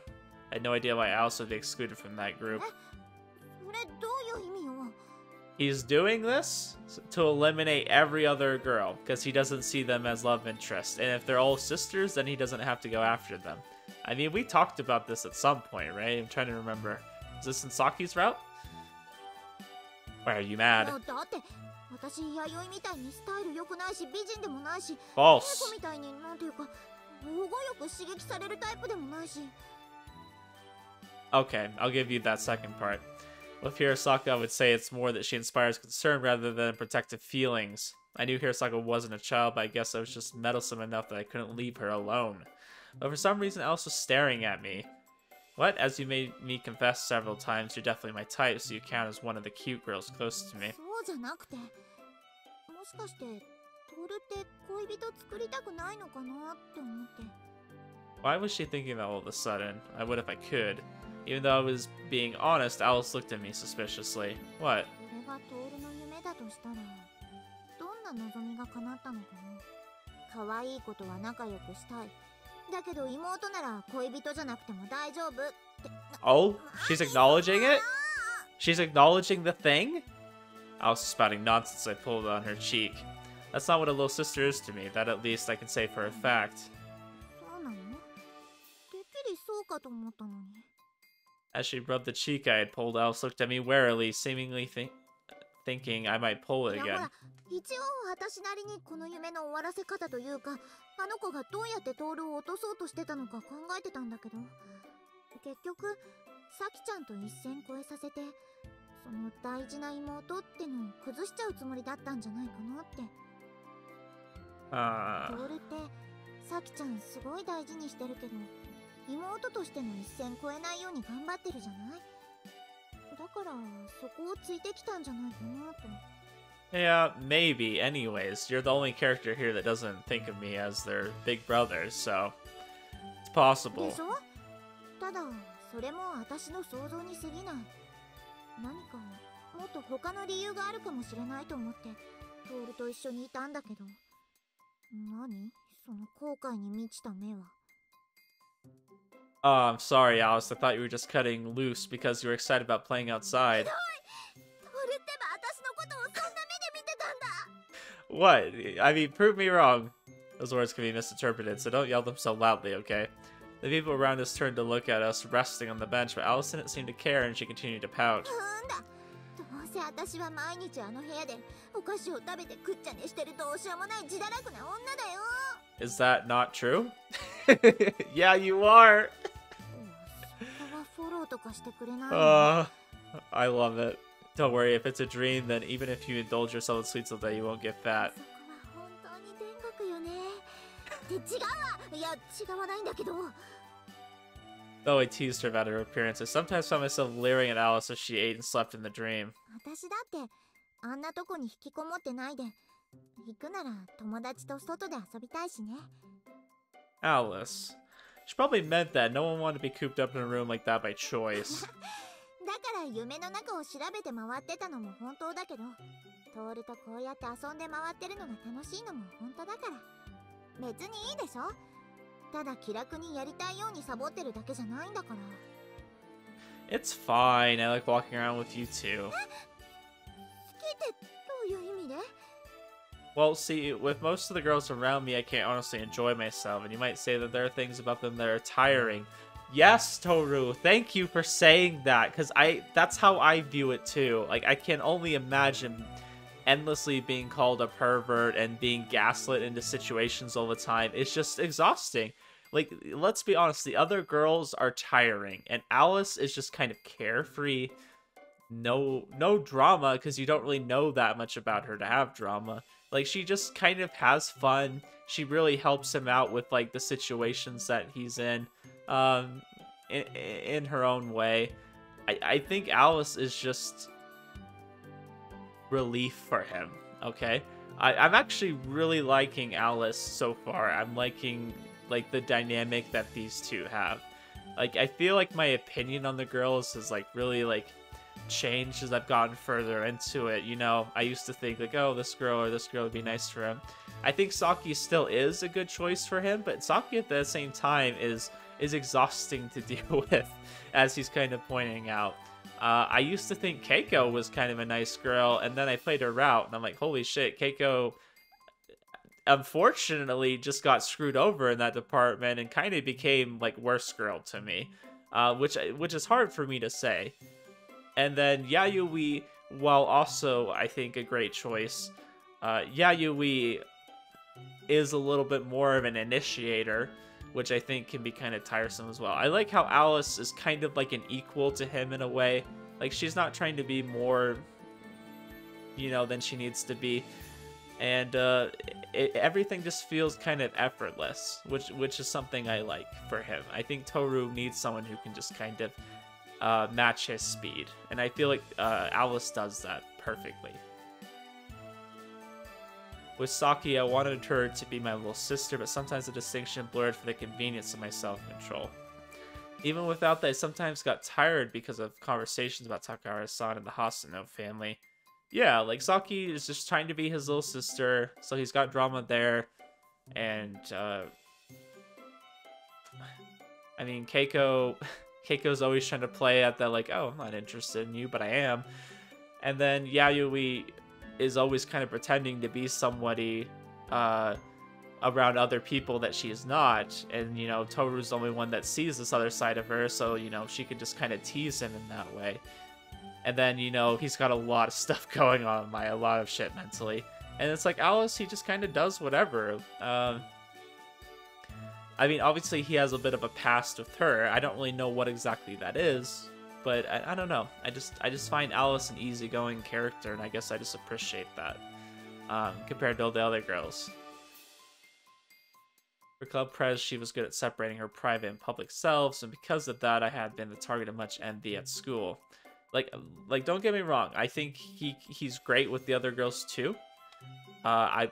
I had no idea why Alice would be excluded from that group. それどういう意味よ？ He's doing this to eliminate every other girl, because he doesn't see them as love interests. And if they're all sisters, then he doesn't have to go after them. I mean, we talked about this at some point, right? I'm trying to remember. Is this in Saki's route? Why are you mad? だって私弥生みたいにスタイル良くないし美人でもないし、英 False. 子みたいになんていうか保護よく刺激されるタイプでもないし。 Okay, I'll give you that second part. With Hirosaka, I would say it's more that she inspires concern rather than protective feelings. I knew Hirosaka wasn't a child, but I guess I was just meddlesome enough that I couldn't leave her alone. But for some reason, Alice was staring at me. What? As you made me confess several times, you're definitely my type, so you count as one of the cute girls close to me. そうじゃなくて、もしかしてトールって恋人作りたくないのかなって思って。 Why was she thinking that all of a sudden? I would if I could. Even though I was being honest, Alice looked at me suspiciously. What? これがトールの夢だとしたら、どんな望みが叶ったのかな。可愛い子とは仲良くしたい。だけど妹なら恋人じゃなくても大丈夫って。 Oh? She's acknowledging it? She's acknowledging the thing? I was spouting nonsense. I pulled on her cheek. That's not what a little sister is to me. That at least I can say for a fact. そうなの？てっきりそうかと思ったのに。 As she rubbed the cheek I had pulled, Alice looked at me warily, seemingly thinking I might pull it いやほ again. ら、一応私なりにこの夢の終わらせ方というか、あの子がどうやってトールを落とそうとしてたのか考えてたんだけど、結局サキちゃんと一線越えさせて、その大事な妹ってのを崩しちゃうつもりだったんじゃないかなって。トールってサキちゃんすごい大事にしてるけど、妹としての一線越えないように頑張ってるじゃない。だからそこをついてきたんじゃないかなと。 Yeah, maybe. Anyways, you're the only character here that doesn't think of me as their big brother, so it's possible. でしょ？ただそれも私の想像に過ぎない。何かもっと他の理由があるかもしれないと思ってトールと一緒にいたんだけど。何？その後悔に満ちた目は。 Oh, I'm sorry, Alice. I thought you were just cutting loose because you were excited about playing outside. トールってば私のことをそんな目で見てたんだ。 What? I mean, prove me wrong. Those words can be misinterpreted, so don't yell them so loudly, okay? The people around us turned to look at us resting on the bench, but Alice didn't seem to care and she continued to pout. なんだ。どうせ私は毎日あの部屋でお菓子を食べてくっちゃねしてるどうしようもない自堕落な女だよ。 Is that not true? Yeah, you are. そこはフォローとかしてくれないの？ I love it. Don't worry, if it's a dream, then even if you indulge yourself in sweets all day, you won't get fat. そこは本当に天国よね。って違うわ。いや違わないんだけど。 Though I teased her about her appearance, I sometimes found myself leering at Alice as she ate and slept in the dream. 私だってあんなとこに引きこもってないで、行くなら友達と外で遊びたいしね。 Alice. She probably meant that no one wanted to be cooped up in a room like that by choice. だから夢の中を調べて回ってたのも本当だけど、トールとこうやって遊んで回ってるのが楽しいのも本当だから、別にいいでしょ。ただ気楽にやりたいようにサボってるだけじゃないんだから。 It's fine. I like walking around with you too. 好きってどういう意味で？ Well, see, with most of the girls around me, I can't honestly enjoy myself, and you might say that there are things about them that are tiring. Yes, Toru, thank you for saying that, because that's how I view it too. Like, I can only imagine endlessly being called a pervert and being gaslit into situations all the time. It's just exhausting. Like, let's be honest, the other girls are tiring, and Alice is just kind of carefree. No drama, because you don't really know that much about her to have drama. Like, she just kind of has fun. She really helps him out with, like, the situations that he's in her own way. I think Alice is just relief for him, okay? I'm actually really liking Alice so far. I'm liking, like, the dynamic that these two have. Like, I feel like my opinion on the girls has, like, really, like, changed as I've gotten further into it. You know, I used to think like, oh, this girl or this girl would be nice for him. I think Saki still is a good choice for him, but Saki at the same time is exhausting to deal with, as he's kind of pointing out. I used to think Keiko was kind of a nice girl, and then I played her route, and I'm like, holy shit, Keiko unfortunately just got screwed over in that department and kind of became like worst girl to me, which is hard for me to say. And then Yayoi, while also, I think, a great choice, Yayoi is a little bit more of an initiator, which I think can be kind of tiresome as well. I like how Alice is kind of like an equal to him in a way. Like, she's not trying to be more, you know, than she needs to be. And everything just feels kind of effortless, which is something I like for him. I think Toru needs someone who can just kind of match his speed, and I feel like Alice does that perfectly. With Saki, I wanted her to be my little sister, but sometimes the distinction blurred for the convenience of my self-control. Even without that, I sometimes got tired because of conversations about Takahara-san and the Hasano family. Yeah, like, Saki is just trying to be his little sister, so he's got drama there, and I mean, Keiko's always trying to play at that, like, oh, I'm not interested in you, but I am. And then Yayoi is always kind of pretending to be somebody around other people that she is not. And, you know, Toru's the only one that sees this other side of her, so, you know, she can just kind of tease him in that way. And then, you know, he's got a lot of stuff going on, a lot of shit mentally. And it's like, Alice, he just kind of does whatever. I mean, obviously he has a bit of a past with her. I don't really know what exactly that is, but I don't know. I just find Alice an easygoing character, and I guess I just appreciate that compared to all the other girls. For Club Prez, she was good at separating her private and public selves, and because of that, I had been the target of much envy at school. Like don't get me wrong. I think he's great with the other girls too. I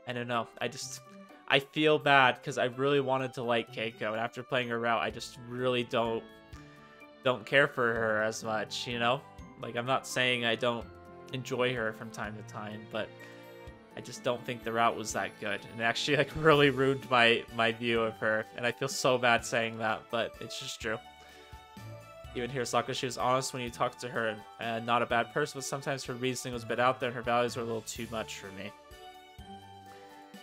don't know. I feel bad because I really wanted to like Keiko, and after playing her route, I just really don't care for her as much, you know? Like, I'm not saying I don't enjoy her from time to time, but I just don't think the route was that good. And it actually, like, really ruined my view of her, and I feel so bad saying that, but it's just true. Even Hirosaka, she was honest when you talked to her, and not a bad person, but sometimes her reasoning was a bit out there, and her values were a little too much for me.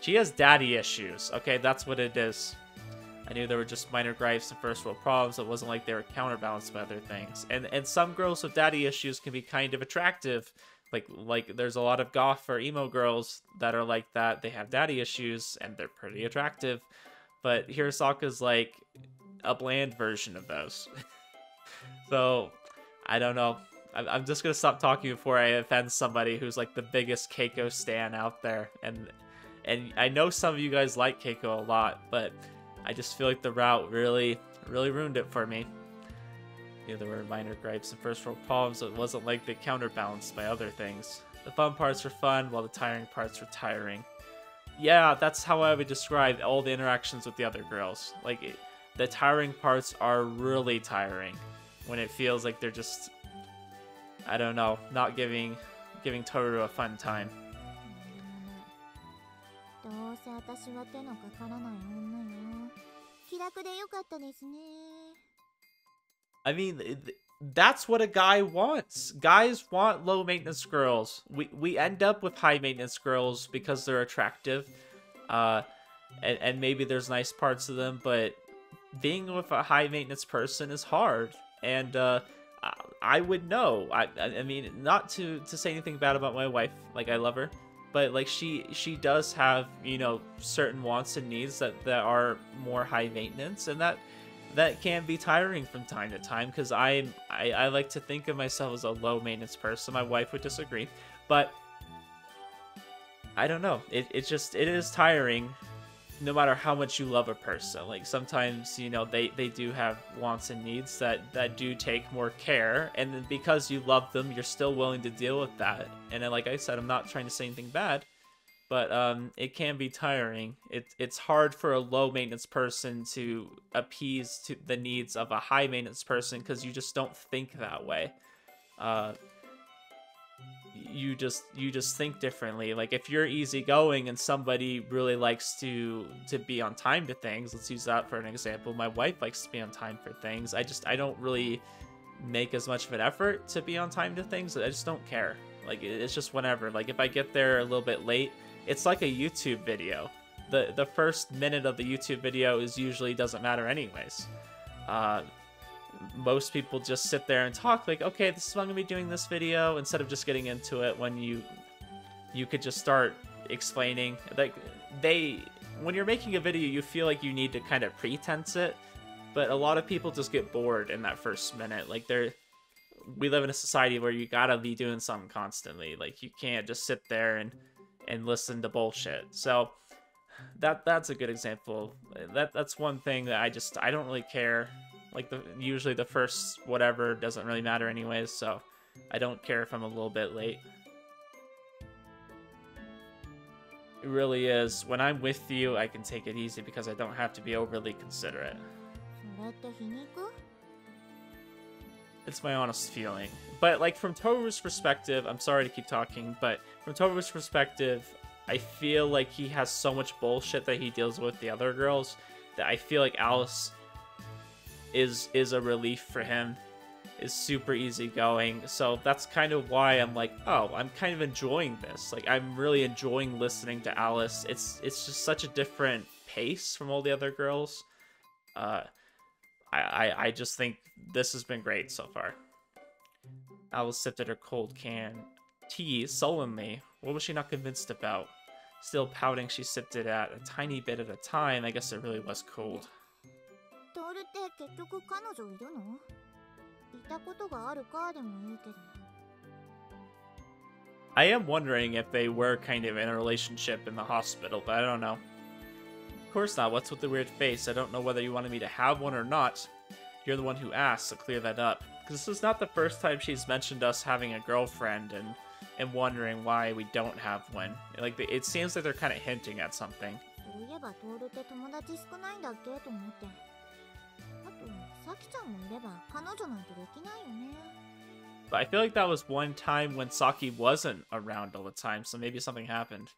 She has daddy issues. Okay, that's what it is. I knew there were just minor gripes and first world problems. It wasn't like they were counterbalanced by other things. And some girls with daddy issues can be kind of attractive. Like there's a lot of goth or emo girls that are like that. They have daddy issues and they're pretty attractive. But Hirosaka's like a bland version of those. So, I don't know. I'm just gonna stop talking before I offend somebody who's like the biggest Keiko stan out there. And I know some of you guys like Keiko a lot, but I just feel like the route really ruined it for me. Yeah, there were minor gripes and first world problems, so it wasn't like they counterbalanced by other things. The fun parts were fun, while the tiring parts were tiring. Yeah, that's how I would describe all the interactions with the other girls. Like, the tiring parts are really tiring. When it feels like they're just, I don't know, not giving Toru a fun time. どうせ私は手のかからない女よ。気楽でよかったですね。I mean, that's what a guy wants. Guys want low maintenance girls. We end up with high maintenance girls because they're attractive, and maybe there's nice parts of them, but being with a high maintenance person is hard. And I would know. I mean, not to say anything bad about my wife. Like, I love her, but like she does have, you know, certain wants and needs that are more high maintenance, and that can be tiring from time to time, because I like to think of myself as a low maintenance person. My wife would disagree, but I don't know. It is tiring, no matter how much you love a person. Like, sometimes, you know, they do have wants and needs that do take more care, and then because you love them, you're still willing to deal with that. And then, like I said, I'm not trying to say anything bad, but it can be tiring. It's hard for a low maintenance person to appease to the needs of a high maintenance person, because you just don't think that way. You just think differently. Like, if you're easygoing and somebody really likes to be on time to things, let's use that for an example. My wife likes to be on time for things. I don't really make as much of an effort to be on time to things. I just don't care. Like, it's just whenever. Like, if I get there a little bit late, it's like a YouTube video. The first minute of the YouTube video usually doesn't matter anyways. Most people just sit there and talk like, okay, this is what I'm gonna be doing this video, instead of just getting into it. When you could just start explaining. Like, when you're making a video, you feel like you need to kind of pretense it, but a lot of people just get bored in that first minute. Like, we live in a society where you gotta be doing something constantly. Like, you can't just sit there and listen to bullshit. So that's a good example. That's one thing that I don't really care. Like, usually the first whatever doesn't really matter anyways, so I don't care if I'm a little bit late. It really is. When I'm with you, I can take it easy because I don't have to be overly considerate. それって皮肉? It's my honest feeling. But, like, from Toru's perspective, I'm sorry to keep talking, but from Toru's perspective, I feel like he has so much bullshit that he deals with the other girls that I feel like Alice is a relief for him, is super easygoing. So that's kind of why I'm like, oh, I'm kind of enjoying this. Like, I'm really enjoying listening to Alice. It's just such a different pace from all the other girls. I just think this has been great so far. Alice sipped at her cold canned tea sullenly. What was she not convinced about? Still pouting, she sipped it at a tiny bit at a time. I guess it really was cold. トールって結局彼女いるの? いたことがあるかでもいいけど。 I am wondering if they were kind of in a relationship in the hospital, but I don't know. Of course not. What's with the weird face? I don't know whether you wanted me to have one or not. You're the one who asked, so clear that up. Because this is not the first time she's mentioned us having a girlfriend and wondering why we don't have one. Like, it seems like they're kind of hinting at something. そういえばトールって友達少ないんだっけと思って。あと、サキちゃんもいれば彼女なんてできないよね。 But I feel like that was one time when Saki wasn't around all the time, so maybe something happened.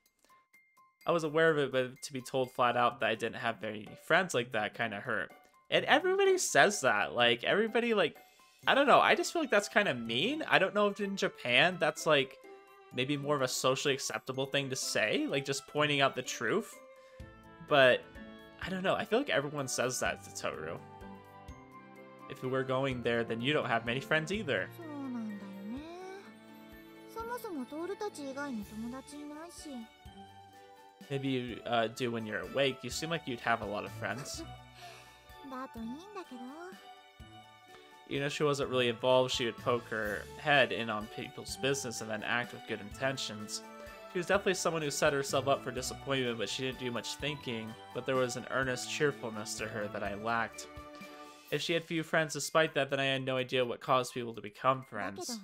I was aware of it, but to be told flat out that I didn't have very friends like that kind of hurt. And everybody says that. Like, everybody, like, I don't know. I just feel like that's kind of mean. I don't know if in Japan that's, like, maybe more of a socially acceptable thing to say. Like, just pointing out the truth. But, I don't know. I feel like everyone says that to Toru. If we're going there, then you don't have many friends either. そうなんだよね。そもそもトールたち以外に友達いないし。 Maybe you do when you're awake. You seem like you'd have a lot of friends. だといいんだけど。 Even if she wasn't really involved, she would poke her head in on people's business and then act with good intentions. She was definitely someone who set herself up for disappointment, but she didn't do much thinking. But there was an earnest cheerfulness to her that I lacked. If she had few friends despite that, then I had no idea what caused people to become だけど friends.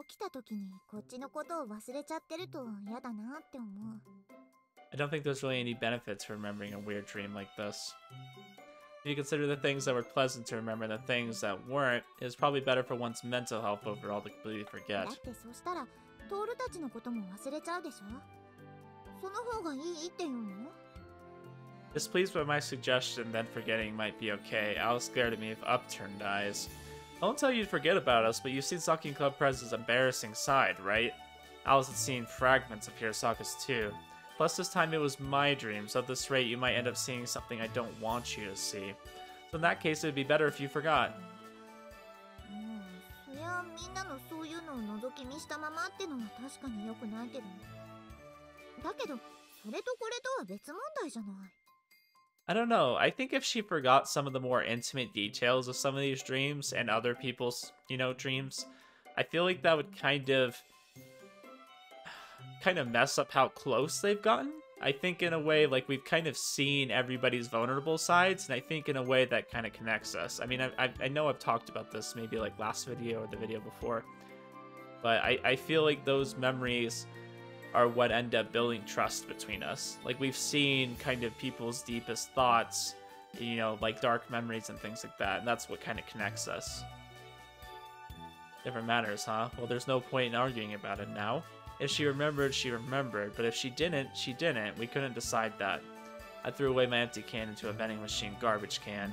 起きた時にこっちのことを忘れちゃってると嫌だなって思う。 I don't think there's really any benefits for remembering a weird dream like this. If you consider the things that were pleasant to remember and the things that weren't, it is probably better for one's mental health overall to completely だ forget. ってそしたらトールたちのことも忘れちゃうでしょ。その方がいいっていうの？ Displeased by my suggestion, then forgetting might be okay. Alice glared at me with upturned eyes. I won't tell you to forget about us, but you've seen Saki Club Prez's embarrassing side, right? Alice had seen fragments of Hirosaka's too. Plus this time it was my dream, so at this rate you might end up seeing something I don't want you to see. So in that case it would be better if you forgot. そりゃみんなのそういうのを覗き見したままってのは確かに良くないけど。だけどそれとこれとは別問題じゃない。 I don't know, I think if she forgot some of the more intimate details of some of these dreams and other people's, dreams, I feel like that would kind of mess up how close they've gotten. I think in a way, like, we've kind of seen everybody's vulnerable sides, and I think in a way that kind of connects us. I mean, I know I've talked about this maybe like last video or the video before, but I feel like those memories are what end up building trust between us. Like, we've seen kind of people's deepest thoughts, like dark memories and things like that, and that's what kind of connects us. Different matters, huh? Well, there's no point in arguing about it now. If she remembered, she remembered, but if she didn't, she didn't. We couldn't decide that. I threw away my empty can into a vending machine garbage can.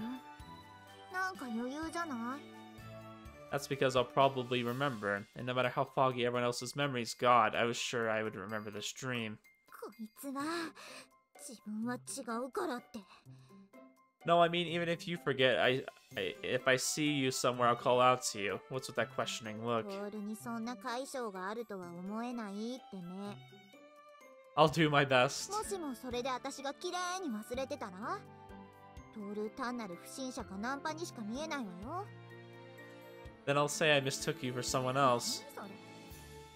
なんか余裕じゃない？ That's because I'll probably remember, and no matter how foggy everyone else's memories got, I was sure I would remember this dream. こいつが自分は違うからって。 No, I mean, even if you forget, if I see you somewhere, I'll call out to you. What's with that questioning look? トールにそんな解消があるとは思えないってね。 I'll do my best. もしもそれで私が綺麗に忘れてたら、トール単なる不審者かナンパにしか見えないわよ。 Then I'll say I mistook you for someone else. 何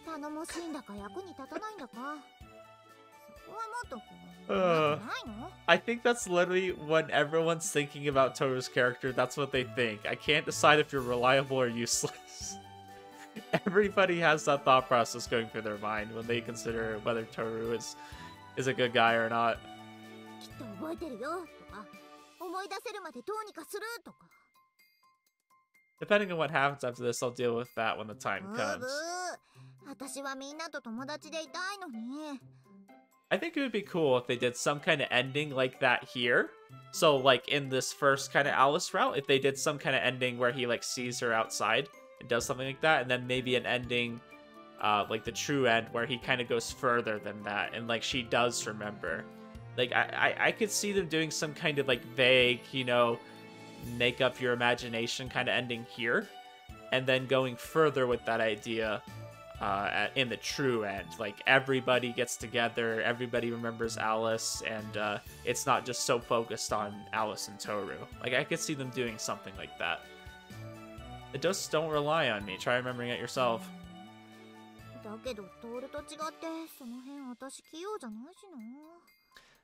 それ？頼もしいんだか役に立たないんだか。そこはもっとこう、うまくないの？ I think that's literally when everyone's thinking about Toru's character, that's what they think. I can't decide if you're reliable or useless. Everybody has that thought process going through their mind when they consider whether Toru is a good guy or not. きっと覚えてるよとか、思い出せるまでどうにかするとか。 Depending on what happens after this, I'll deal with that when the time ブー comes. ブー。私はみんなと友達でいたいのに。 I think it would be cool if they did some kind of ending like that here. So, like, in this first kind of Alice route, if they did some kind of ending where he, like, sees her outside and does something like that, and then maybe an ending, like the true end, where he kind of goes further than that, and, like, she does remember. Like, I could see them doing some kind of, like, vague, make up your imagination kind of ending here, and then going further with that idea in the true end. Like, everybody gets together, everybody remembers Alice, and it's not just so focused on Alice and Toru. Like, I could see them doing something like that. Just don't rely on me. Try remembering it yourself. だけどトールと違ってその辺私器用じゃないしな。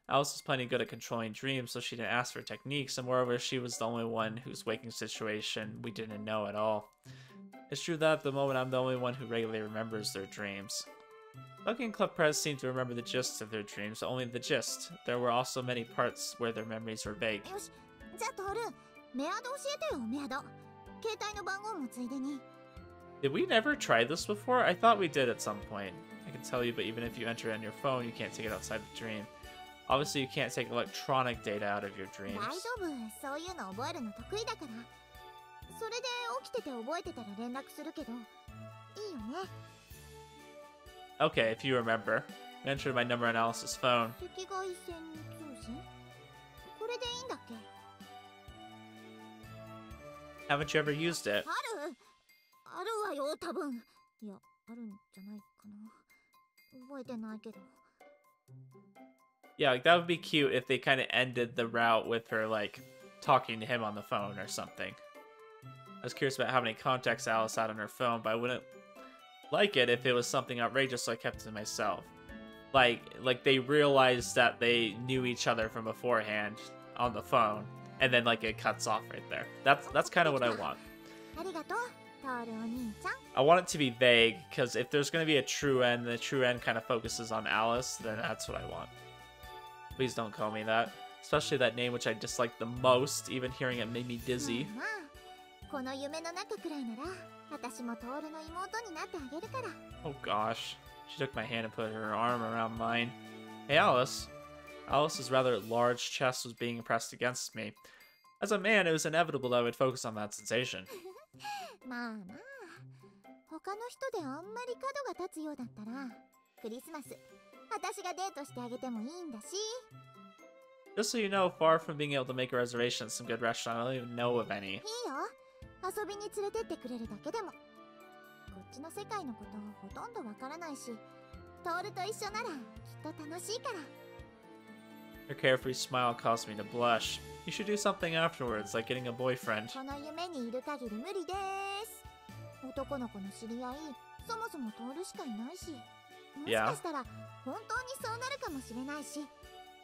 Alice was plenty good at controlling dreams, so she didn't ask for techniques, and moreover, she was the only one whose waking situation we didn't know at all. It's true that at the moment I'm the only one who regularly remembers their dreams. Lucky and Club Prez seemed to remember the gist of their dreams, but only the gist. There were also many parts where their memories were vague. よし、じゃあトール、メアド教えてよ、メアド。携帯の番号もついでに。 Did we never try this before? I thought we did at some point. I can tell you, but even if you enter it on your phone, you can't take it outside the dream. Obviously, you can't take electronic data out of your 大 dreams. 丈夫、そういうの覚えるの得意だから。それで起きてて覚えてたら連絡するけど、いいよね。 Okay, if you remember. I entered my number on Alice's phone. 赤外線通信？これでいいんだっけ？ Haven't you ever used it? あるわよ、多分。いや、あるんじゃないかな。覚えてないけど。 Yeah, like, that would be cute if they kind of ended the route with her, like, talking to him on the phone or something. I was curious about how many contacts Alice had on her phone, but I wouldn't like it if it was something outrageous, so I kept it to myself. Like they realized that they knew each other from beforehand on the phone, And then like it cuts off right there. That's kind of what I want. ありがとうトールお兄ちゃん I want it to be vague, because if there's going to be a true end, the true end kind of focuses on Alice, then that's what I want. Please don't call me that. Especially that name, which I dislike the most. Even hearing it made me dizzy. まあこの夢の中くらいなら私もトールの妹になってあげるから Oh gosh. She took my hand and put her arm around mine. Hey, Alice. Alice's rather large chest was being pressed against me. As a man, it was inevitable that I would focus on that sensation. まあまあ他の人であんまり角が立つようだったらクリスマス私がデートしてあげてもいいんだし Just so you know, far from being able to make a reservation at some good restaurant, I don't even know of any. いいよ遊びに連れてってくれるだけでもこっちの世界のことほとんどわからないしトールと一緒ならきっと楽しいから Her carefree smile caused me to blush. You should do something afterwards, like getting a boyfriend. この夢にいる限り無理です男の子の知り合いそもそもトールしかいないしもしかしたら本当にそうなるかもしれないし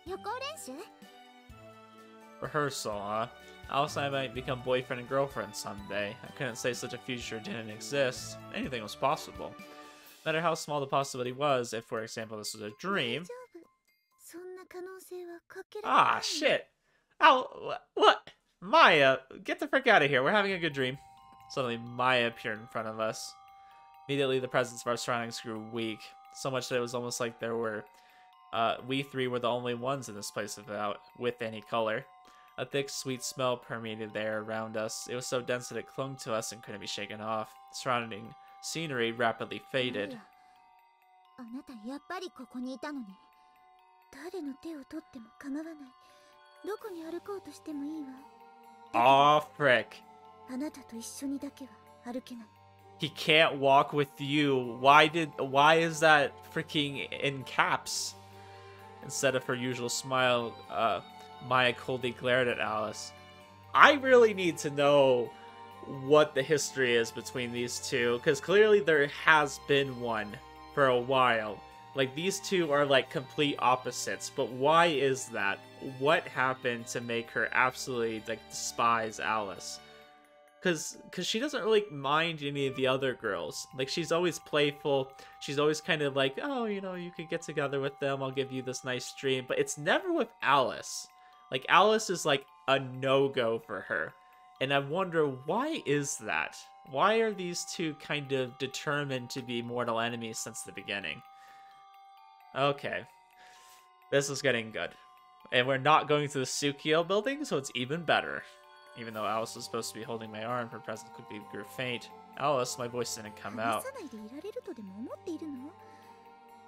予行練習 Rehearsal, huh? Alice and I might become boyfriend and girlfriend someday. I couldn't say such a future didn't exist. Anything was possible. No matter how small the possibility was, if, for example, this was a dream... そんな可能性はかけられない Ah, shit! Ow, what? Maya, get the frick out of here. We're having a good dream. Suddenly, Maya appeared in front of us. Immediately, the presence of our surroundings grew weak. So much that it was almost like we three were the only ones in this place with any color. A thick, sweet smell permeated the air around us. It was so dense that it clung to us and couldn't be shaken off. Surrounding scenery rapidly faded. あなたやっぱりここにいたのね誰の手を取っても構わないどこに歩こうとしてもいいわ Aw, frick. あなたと一緒にだけは歩けない He can't walk with you. Why is that freaking in caps? Instead of her usual smile, Maya coldly glared at Alice. I really need to know what the history is between these two, because clearly there has been one for a while. Like, these two are like complete opposites, but why is that? What happened to make her absolutely like despise Alice? Because she doesn't really mind any of the other girls. Like, she's always playful. She's always kind of like, oh, you know, you could get together with them. I'll give you this nice dream. But it's never with Alice. Like, Alice is like a no-go for her. And I wonder, why is that? Why are these two kind of determined to be mortal enemies since the beginning? Okay. This is getting good. And we're not going to the Tsukio building, so it's even better. Even though Alice was supposed to be holding my arm, her presence quickly grew faint. Alice, my voice didn't come out. 話さないでいられるとでも思っているの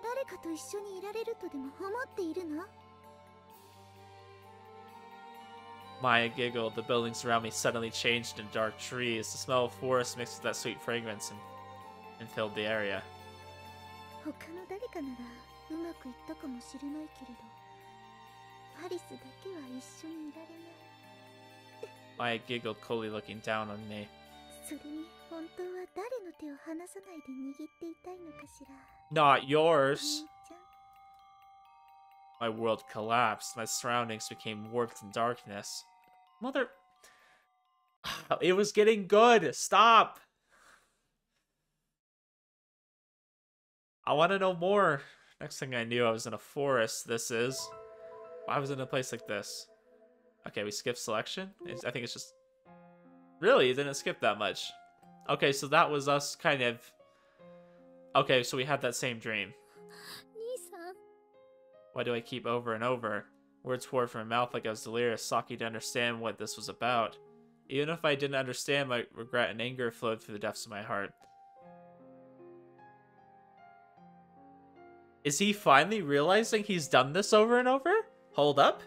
誰かと一緒にいられるとでも思っているの Maya giggled. The buildings around me suddenly changed into dark trees. The smell of forest mixed with that sweet fragrance and filled the area. 他の誰かならうまくいったかもしれないけれどアリスだけは一緒にいられない Maya giggled, coldly looking down on me. それに本当は誰の手を離さないで握っていたいのかしら Not yours. 兄ちゃん My world collapsed. My surroundings became warped in darkness. Mother... It was getting good. Stop. I want to know more. Next thing I knew, I was in a forest. I was in a place like this. Okay, we skipped selection. I think it's just... Really? It didn't skip that much. Okay, so that was us kind of... Okay, so we had that same dream. 兄さん Why do I keep over and over? Words poured from my mouth like I was delirious. Saki didn't understand what this was about. Even if I didn't understand, my regret and anger flowed through the depths of my heart. Is he finally realizing he's done this over and over? Hold up.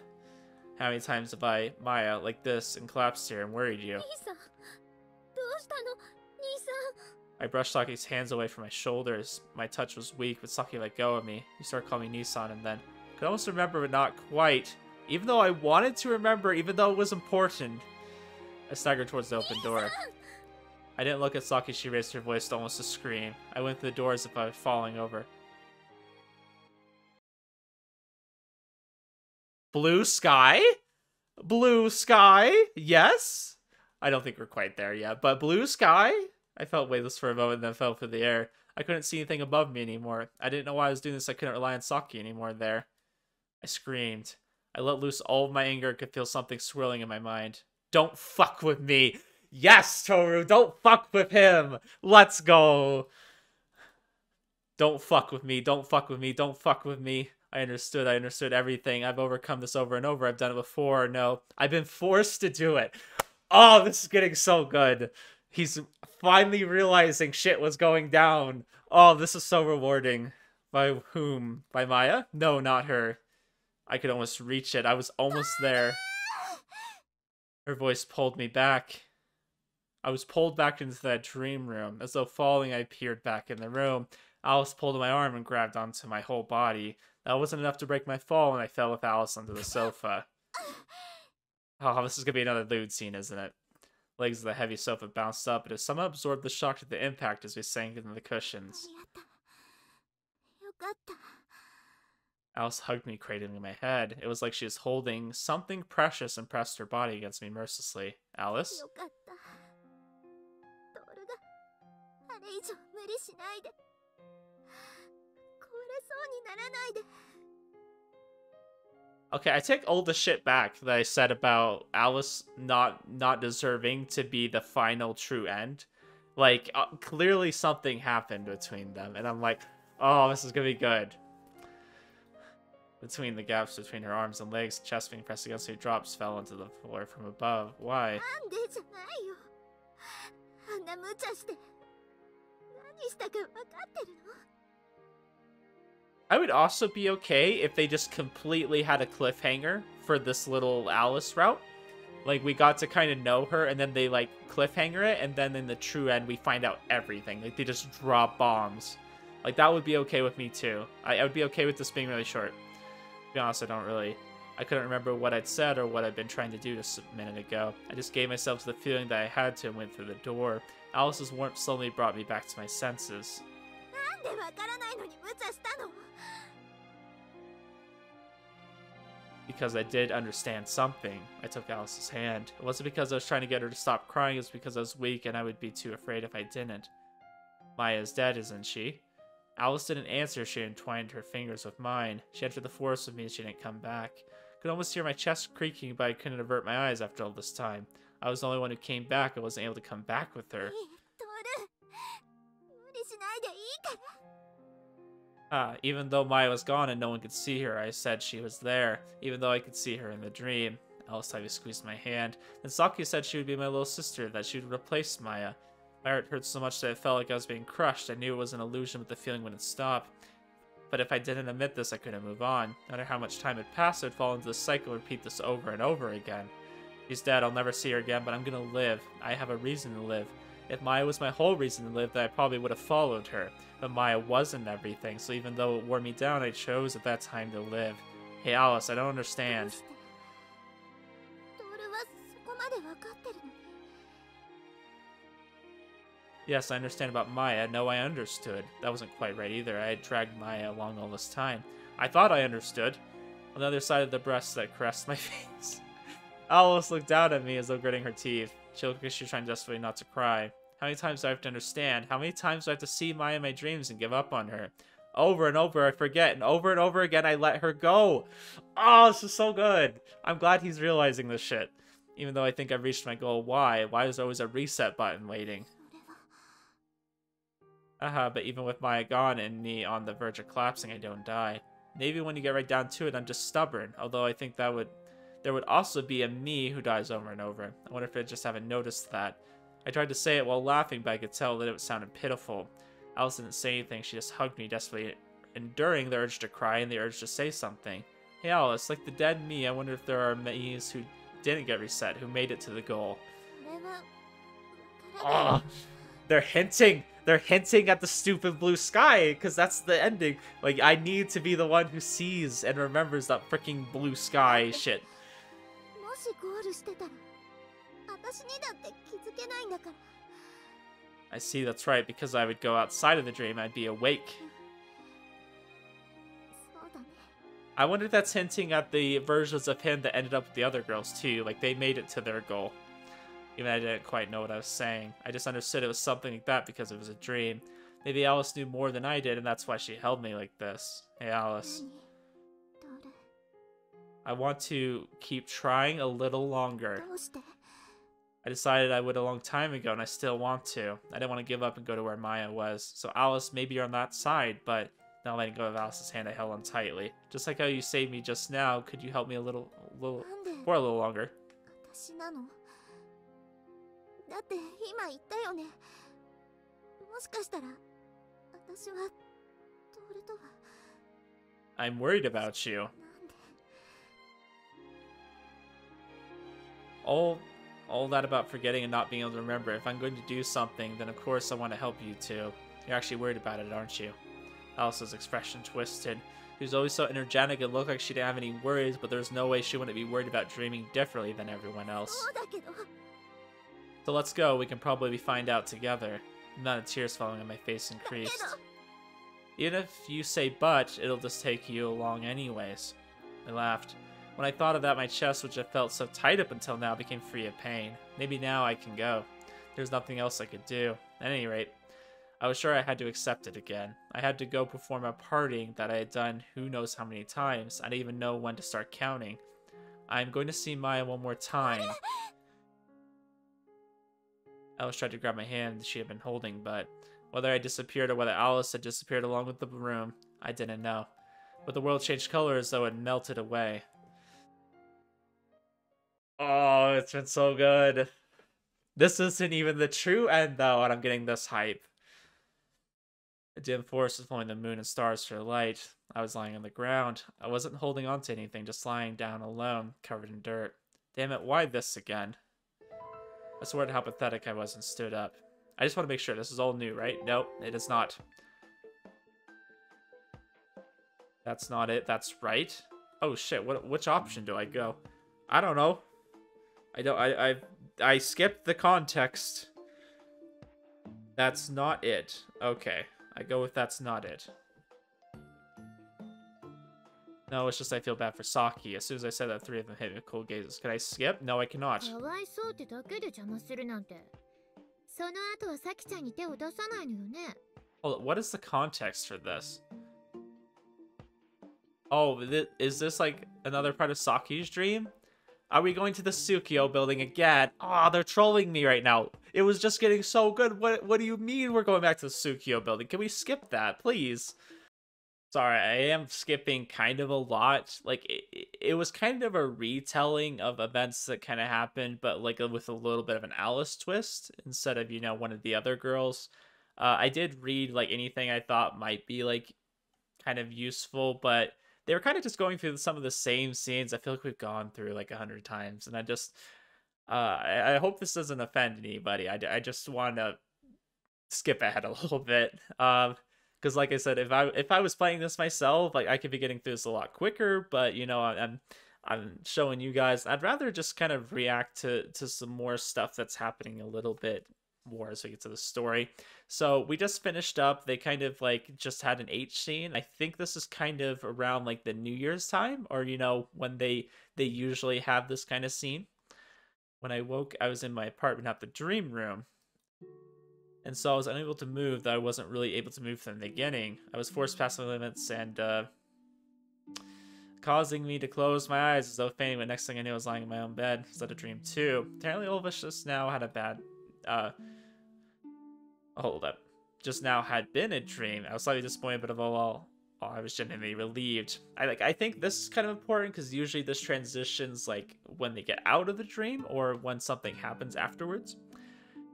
How many times have I, Maya, like this, and collapsed here and worried you? 兄さんどうしたの兄さん I brushed Saki's hands away from my shoulders. My touch was weak, but Saki let go of me. He started calling me Nissan, and then could almost remember, but not quite. Even though I wanted to remember, even though it was important. I staggered towards the open door. I didn't look at Saki. She raised her voice to almost a scream. I went through the door as if I was falling over. Blue sky? Blue sky, yes. I don't think we're quite there yet, but blue sky. I felt weightless for a moment, then fell through the air. I couldn't see anything above me anymore. I didn't know why I was doing this. I couldn't rely on Saki anymore there. I screamed. I let loose all of my anger and could feel something swirling in my mind. Don't fuck with me. Yes, Toru, don't fuck with him. Let's go. Don't fuck with me. Don't fuck with me. Don't fuck with me. I understood everything. I've overcome this over and over. I've done it before. No, I've been forced to do it. Oh, this is getting so good. He's finally realizing shit was going down. Oh, this is so rewarding. By whom? By Maya? No, not her. I could almost reach it. I was almost there. Her voice pulled me back. I was pulled back into that dream room. As though falling, I peered back in the room. Alice pulled my arm and grabbed onto my whole body. That wasn't enough to break my fall, and I fell with Alice onto the sofa. Oh, this is gonna be another lewd scene, isn't it? Legs of the heavy sofa bounced up, but it somehow absorbed the shock of the impact as we sank into the cushions. Alice hugged me, cradling my head. It was like she was holding something precious and pressed her body against me mercilessly. Alice? Okay, I take all the shit back that I said about Alice not deserving to be the final true end. Like, clearly something happened between them, and I'm like, oh, this is gonna be good. Between the gaps between her arms and legs, chest being pressed against her, drops fell onto the floor from above. Why? I would also be okay if they just completely had a cliffhanger for this little Alice route. Like, we got to kind of know her, and then they, like, cliffhanger it, and then in the true end, we find out everything. Like, they just drop bombs. Like, that would be okay with me, too. I would be okay with this being really short. To be honest, I couldn't remember what I'd said or what I'd been trying to do just a minute ago. I just gave myself to the feeling that I had to and went through the door. Alice's warmth slowly brought me back to my senses. Because I did understand something. I took Alice's hand. It wasn't because I was trying to get her to stop crying, it was because I was weak and I would be too afraid if I didn't. Maya's dead, isn't she? Alice didn't answer. She entwined her fingers with mine. She entered the forest with me and she didn't come back. I could almost hear my chest creaking, but I couldn't avert my eyes after all this time. I was the only one who came back. I wasn't able to come back with her. Even though Maya was gone and no one could see her, I said she was there, even though I could see her in the dream. Alice tightly squeezed my hand. Then Saki said she would be my little sister, that she would replace Maya. My heart hurt so much that it felt like I was being crushed. I knew it was an illusion, but the feeling wouldn't stop. But if I didn't admit this, I couldn't move on. No matter how much time had passed, I would fall into the cycle and repeat this over and over again. She's dead, I'll never see her again, but I'm gonna live. I have a reason to live. If Maya was my whole reason to live, then I probably would have followed her. But Maya wasn't everything, so even though it wore me down, I chose at that time to live. Hey Alice, I don't understand. Yes, I understand about Maya. No, I understood. That wasn't quite right either. I had dragged Maya along all this time. I thought I understood. On the other side of the breast that caressed my face. Alice looked down at me as though gritting her teeth. She looked like she was trying desperately not to cry. How many times do I have to understand? How many times do I have to see Maya in my dreams and give up on her? Over and over I forget, and over again I let her go. Oh, this is so good. I'm glad he's realizing this shit. Even though I think I've reached my goal, why? Why is there always a reset button waiting? But even with Maya gone and me on the verge of collapsing, I don't die. Maybe when you get right down to it, I'm just stubborn. Although I think there would also be a me who dies over and over. I wonder if I just haven't noticed that. I tried to say it while laughing, but I could tell that it sounded pitiful. Alice didn't say anything. She just hugged me, desperately enduring the urge to cry and the urge to say something. Hey Alice, like the dead me, I wonder if there are me's who didn't get reset, who made it to the goal. Oh, they're hinting at the stupid blue sky, because that's the ending. Like, I need to be the one who sees and remembers that freaking blue sky shit. I see, that's right, because I would go outside of the dream, I'd be awake. I wonder if that's hinting at the versions of him that ended up with the other girls too. Like they made it to their goal. Even I didn't quite know what I was saying. I just understood it was something like that because it was a dream. Maybe Alice knew more than I did, and that's why she held me like this. Hey, Alice. 何トール I want to keep trying a little longer. どうして I decided I would a long time ago, and I still want to. I didn't want to give up and go to where Maya was. So Alice, maybe you're on that side, but not letting go of Alice's hand, I held on tightly. Just like how you saved me just now, could you help me for a little longer? 私なのだって今言ったよねもしかしたら私はトールとは I'm worried about you. なんで All that about forgetting and not being able to remember. If I'm going to do something, then of course I want to help you too. You're actually worried about it, aren't you? Alice's expression twisted. She was always so energetic and looked like she didn't have any worries, but there's no way she wouldn't be worried about dreaming differently than everyone else. そうだけど So let's go, we can probably find out together. The amount of tears falling on my face increased. Even if you say but, it'll just take you along anyways. I laughed. When I thought of that, my chest, which had felt so tight up until now, became free of pain. Maybe now I can go. There's nothing else I could do. At any rate, I was sure I had to accept it again. I had to go perform a parting that I had done who knows how many times. I didn't even know when to start counting. I'm going to see Maya one more time. Alice tried to grab my hand she had been holding, but whether I disappeared or whether Alice had disappeared along with the room, I didn't know. But the world changed color as though it melted away. Oh, it's been so good. This isn't even the true end, though, and I'm getting this hype. A dim forest was following the moon and stars for light. I was lying on the ground. I wasn't holding on to anything, just lying down alone, covered in dirt. Damn it, why this again? I swear how pathetic I was and stood up. I just want to make sure this is all new, right? Nope, it is not. That's not it. That's right. Oh shit, which option do I go? I don't know. I skipped the context. That's not it. Okay. I go with that's not it. No, it's just I feel bad for Saki. As soon as I said that, three of them hit me with cold gazes. Can I skip? No, I cannot. かわいそうってだけで邪魔するなんてその後はサキちゃんに手を出さないのよね Hold on, what is the context for this? Oh, is this like another part of Saki's dream? Are we going to the Tsukio building again? Oh, they're trolling me right now. It was just getting so good. What do you mean we're going back to the Tsukio building? Can we skip that, please? Sorry, I am skipping kind of a lot. Like, it was kind of a retelling of events that kind of happened, but like with a little bit of an Alice twist instead of, you know, one of the other girls. I did read like anything I thought might be like kind of useful, but they were kind of just going through some of the same scenes I feel like we've gone through like 100 times, and I just I hope this doesn't offend anybody. I just want to skip ahead a little bit, because like I said, if I was playing this myself, like I could be getting through this a lot quicker, but you know, I'm showing you guys, I'd rather just kind of react to some more stuff that's happening a little bit more as we get to the story. So we just finished up. They kind of like just had an H scene. I think this is kind of around like the New Year's time, or you know, when they usually have this kind of scene. When I woke, I was in my apartment at the dream room, and so I was unable to move, though I wasn't really able to move from the beginning. I was forced past my limits and causing me to close my eyes as though fainting, but next thing I knew I was lying in my own bed. Was that a dream too? Apparently all of us just now had a bad hold up. Just now had been a dream. I was slightly disappointed, but above all, I was genuinely relieved. I think this is kind of important because usually this transitions like when they get out of the dream or when something happens afterwards.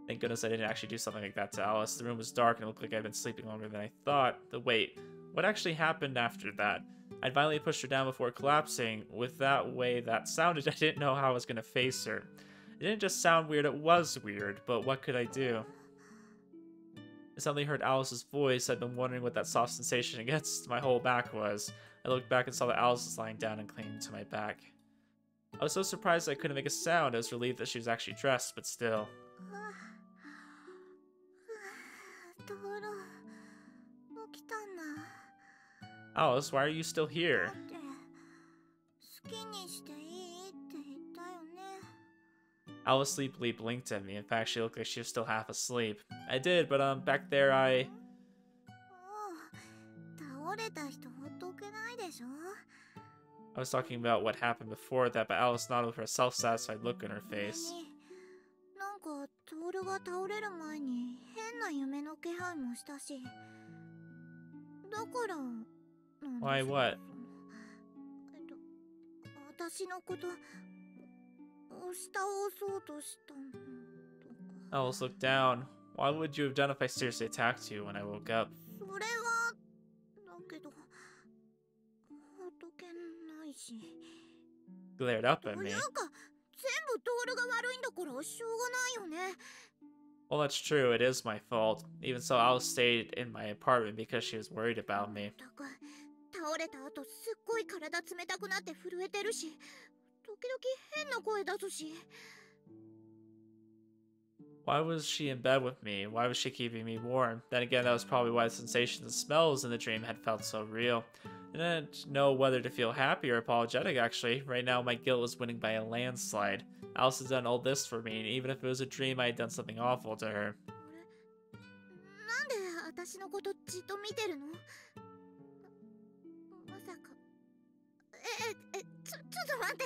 Thank goodness I didn't actually do something like that to Alice. The room was dark and it looked like I'd been sleeping longer than I thought. But wait, what actually happened after that? I'd finally pushed her down before collapsing. With that way that sounded, I didn't know how I was going to face her. It didn't just sound weird, it was weird, but what could I do? I suddenly heard Alice's voice. I'd been wondering what that soft sensation against my whole back was. I looked back and saw that Alice was lying down and clinging to my back. I was so surprised I couldn't make a sound. I was relieved that she was actually dressed, but still. トール起きたんだ Alice, why are you still だ here? って好きにしていいって言ったよね。 Alice sleepily blinked at me. In fact, she looked like she was still half asleep. I did, but back there I... 倒れた人ほっとけないでしょ。 I was talking about what happened before that, but Alice nodded with a self-satisfied look in her face. なんかトールが倒れる前に変な夢の気配もしたし、だからなんでしょう。 Why, what? 私のこと押し倒そうとしたのとか。 Alice looked down. Why would you have done if I seriously attacked you when I woke up? それはだけどほっとけないし。 Glared up と at い me. うか全部トールが悪いんだからしょうがないよね。 Well, that's true. It is my fault. Even so, Alice stayed in my apartment because she was worried about me. だから倒れた後すっごい体冷たくなって震えてるし、時々変な声出すし。 Why was she in bed with me? Why was she keeping me warm? Then again, that was probably why the sensations and smells in the dream had felt so real. I didn't know whether to feel happy or apologetic, actually. Right now, my guilt was winning by a landslide. Alice has done all this for me, and even if it was a dream, I had done something awful to her. なんで私のことじっと見てるの？まさか。ちょっと待って。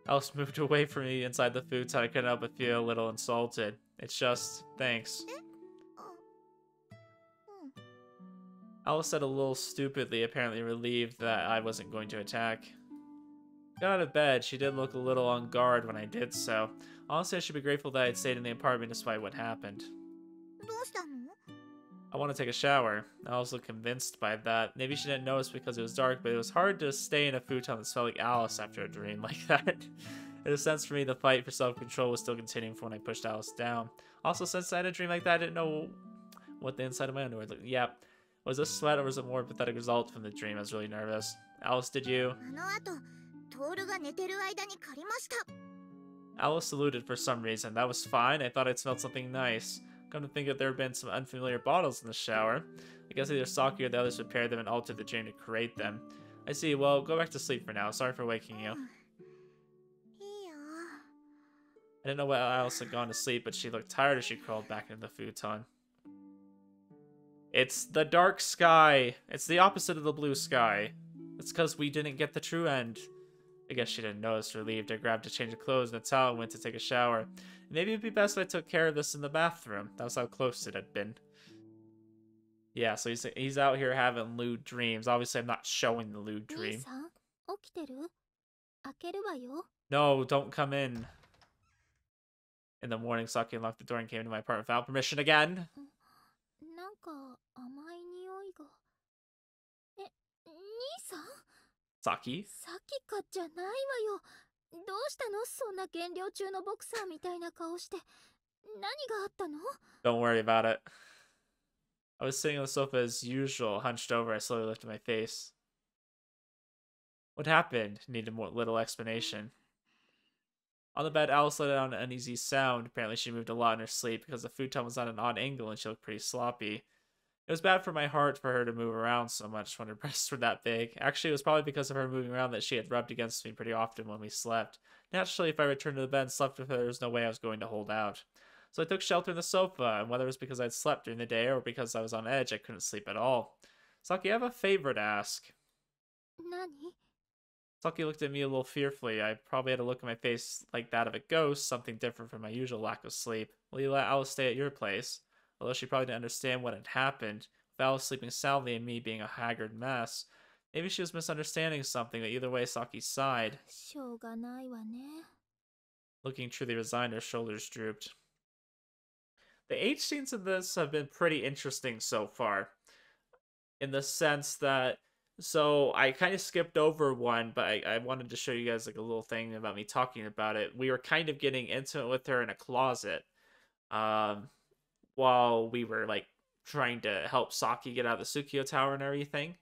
Alice moved away from me inside the food tent. I couldn't help but feel a little insulted. It's just, thanks. Alice said a little stupidly, apparently relieved that I wasn't going to attack. Got out of bed. She did look a little on guard when I did so. Honestly, I should be grateful that I had stayed in the apartment despite what happened. どうしたの？ I want to take a shower. Alice looked convinced by that. Maybe she didn't notice because it was dark, but it was hard to stay in a futon that smelled like Alice after a dream like that. In a sense, for me, the fight for self-control was still continuing from when I pushed Alice down. Also, since I had a dream like that, I didn't know what the inside of my underwear looked like. Yeah. Was this sweat or was it more pathetic result from the dream? I was really nervous. Alice, did you? あの後、トールが寝てる間に借りました。 Alice saluted for some reason. That was fine. I thought I'd smelled something nice. Come to think of it, there had been some unfamiliar bottles in the shower. I guess either Saki or the others prepared them and altered the dream to create them. I see. Well, go back to sleep for now. Sorry for waking you. いいよ。 I didn't know why Alice had gone to sleep, but she looked tired as she crawled back into the futon. It's the dark sky. It's the opposite of the blue sky. It's because we didn't get the true end. I guess she didn't notice. Relieved, I grabbed a change of clothes and a towel and went to take a shower. Maybe it'd be best if I took care of this in the bathroom. That was how close it had been. Yeah, so he's out here having lewd dreams. Obviously, I'm not showing the lewd dream. さん、起きてる？開けるわよ。 No, don't come in. In the morning, Saki unlocked the door and came into my apartment without permission again. なんか甘い匂いが。兄さん？ Saki? さっきかじゃないわよ。どうしたの？そんな減量中のボクサーみたいな顔して。何があったの？ Don't worry about it. I was sitting on the sofa as usual, hunched over. I slowly lifted my face. What happened? Needed more little explanation. On the bed, Alice let out an uneasy sound. Apparently, she moved a lot in her sleep because the futon was at an odd angle and she looked pretty sloppy. It was bad for my heart for her to move around so much when her breasts were that big. Actually, it was probably because of her moving around that she had rubbed against me pretty often when we slept. Naturally, if I returned to the bed and slept with her, there was no way I was going to hold out. So I took shelter in the sofa, and whether it was because I'd slept during the day or because I was on edge, I couldn't sleep at all. Saki, I have a favor to ask. 何？ Saki looked at me a little fearfully. I probably had a look in my face like that of a ghost, something different from my usual lack of sleep. Will you let Alice stay at your place? Although she probably didn't understand what had happened, with Alice sleeping soundly and me being a haggard mess. Maybe she was misunderstanding something, but either way, Saki sighed. しょうがないわね。 Looking truly resigned, her shoulders drooped. The H scenes in this have been pretty interesting so far. In the sense that, so I kind of skipped over one, but I wanted to show you guys like a little thing about me talking about it. We were kind of getting intimate with her in a closet, while we were like trying to help Saki get out of the Tsukio Tower and everything.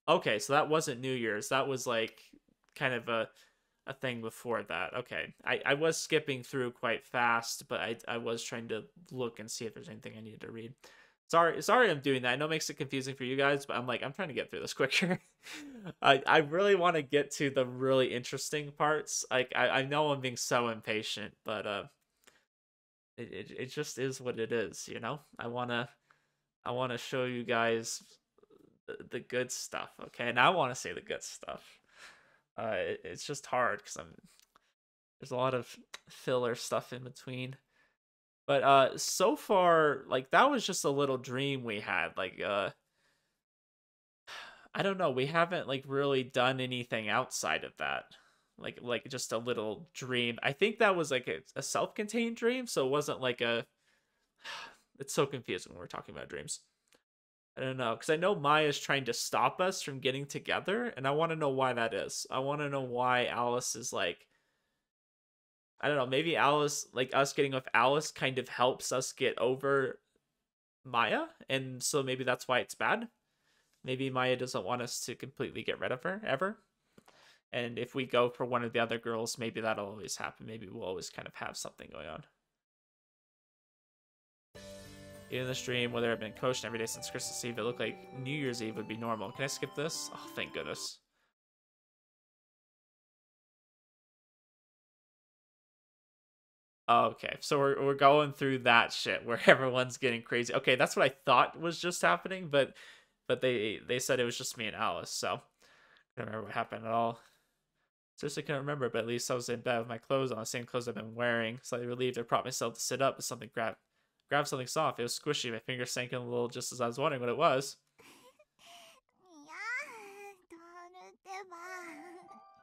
Okay, so that wasn't New Year's. That was like kind of a thing before that. Okay, I was skipping through quite fast, but I was trying to look and see if there's anything I needed to read. Sorry I'm doing that. I know it makes it confusing for you guys, but I'm trying to get through this quicker. I really want to get to the really interesting parts. Like I know I'm being so impatient, but it just is what it is, you know? I wanna show you guys the good stuff, okay? And I wanna say the good stuff. It's just hard because there's a lot of filler stuff in between. But so far, like that was just a little dream we had. Like I don't know, we haven't like really done anything outside of that. Like just a little dream. I think that was like a self-contained dream, so it wasn't like a it's so confusing when we're talking about dreams. I don't know, because I know Maya's trying to stop us from getting together, and I want to know why that is. I want to know why Alice is like, I don't know, maybe Alice, like us getting with Alice kind of helps us get over Maya, and so maybe that's why it's bad. Maybe Maya doesn't want us to completely get rid of her, ever. And if we go for one of the other girls, maybe that'll always happen. Maybe we'll always kind of have something going on. Even in the stream, whether I've been coaching every day since Christmas Eve, it looked like New Year's Eve would be normal. Can I skip this? Oh, thank goodness. Okay, so we're going through that shit where everyone's getting crazy. Okay, that's what I thought was just happening, but they said it was just me and Alice, so I don't remember what happened at all. Seriously couldn't remember, but at least I was in bed with my clothes on, the same clothes I've been wearing. Slightly relieved, I propped myself to sit up, but something grabbed something soft. It was squishy. My finger sank in a little just as I was wondering what it was.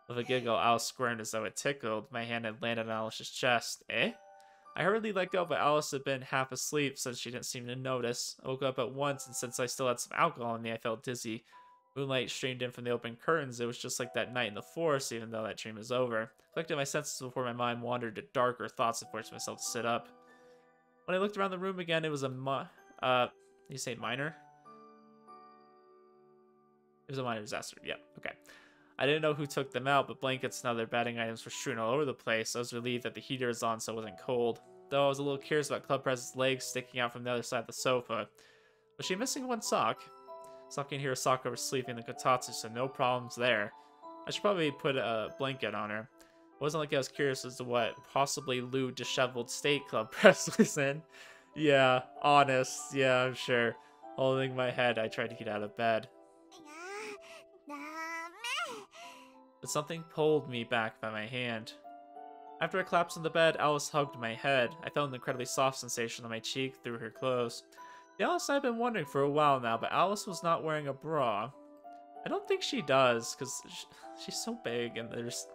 With a giggle, Alice squirmed as though it tickled. My hand had landed on Alice's chest. Eh? I hurriedly let go, but Alice had been half asleep, so she didn't seem to notice. I woke up at once, and since I still had some alcohol in me, I felt dizzy. Moonlight streamed in from the open curtains. It was just like that night in the forest, even though that dream was over. I collected my senses before my mind wandered to darker thoughts and forced myself to sit up. When I looked around the room again, it was you say minor? It was a minor disaster. Yep, okay. I didn't know who took them out, but blankets and other bedding items were strewn all over the place. I was relieved that the heater was on so it wasn't cold. Though I was a little curious about Club Prez's legs sticking out from the other side of the sofa. Was she missing one sock? Sucking here a sock over sleeping in the kotatsu, so no problems there. I should probably put a blanket on her. It wasn't like I was curious as to what possibly lewd, disheveled state Club Prez was in. Yeah, honest. Yeah, I'm sure. Holding my head, I tried to get out of bed. But something pulled me back by my hand. After I collapsed on the bed, Alice hugged my head. I felt an incredibly soft sensation on my cheek through her clothes. The Alice I've been wondering for a while now, but Alice was not wearing a bra. I don't think she does, because she's so big and they're just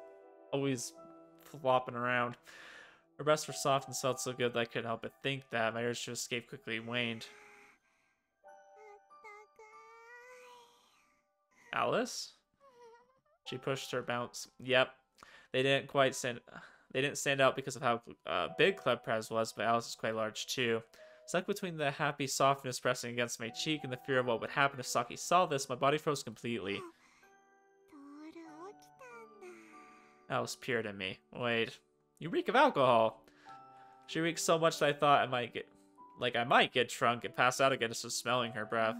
always flopping around. Her breasts were soft and smelled so good that I couldn't help but think that. My urge to escape quickly waned. Alice? She pushed her bounce. Yep. They didn't stand out because of how big Club Prez was, but Alice is quite large too. Stuck between the happy softness pressing against my cheek and the fear of what would happen if Saki saw this, my body froze completely. Alice peered at me. Wait, you reek of alcohol. She reeked so much that I thought I might get drunk and pass out again just from smelling her breath.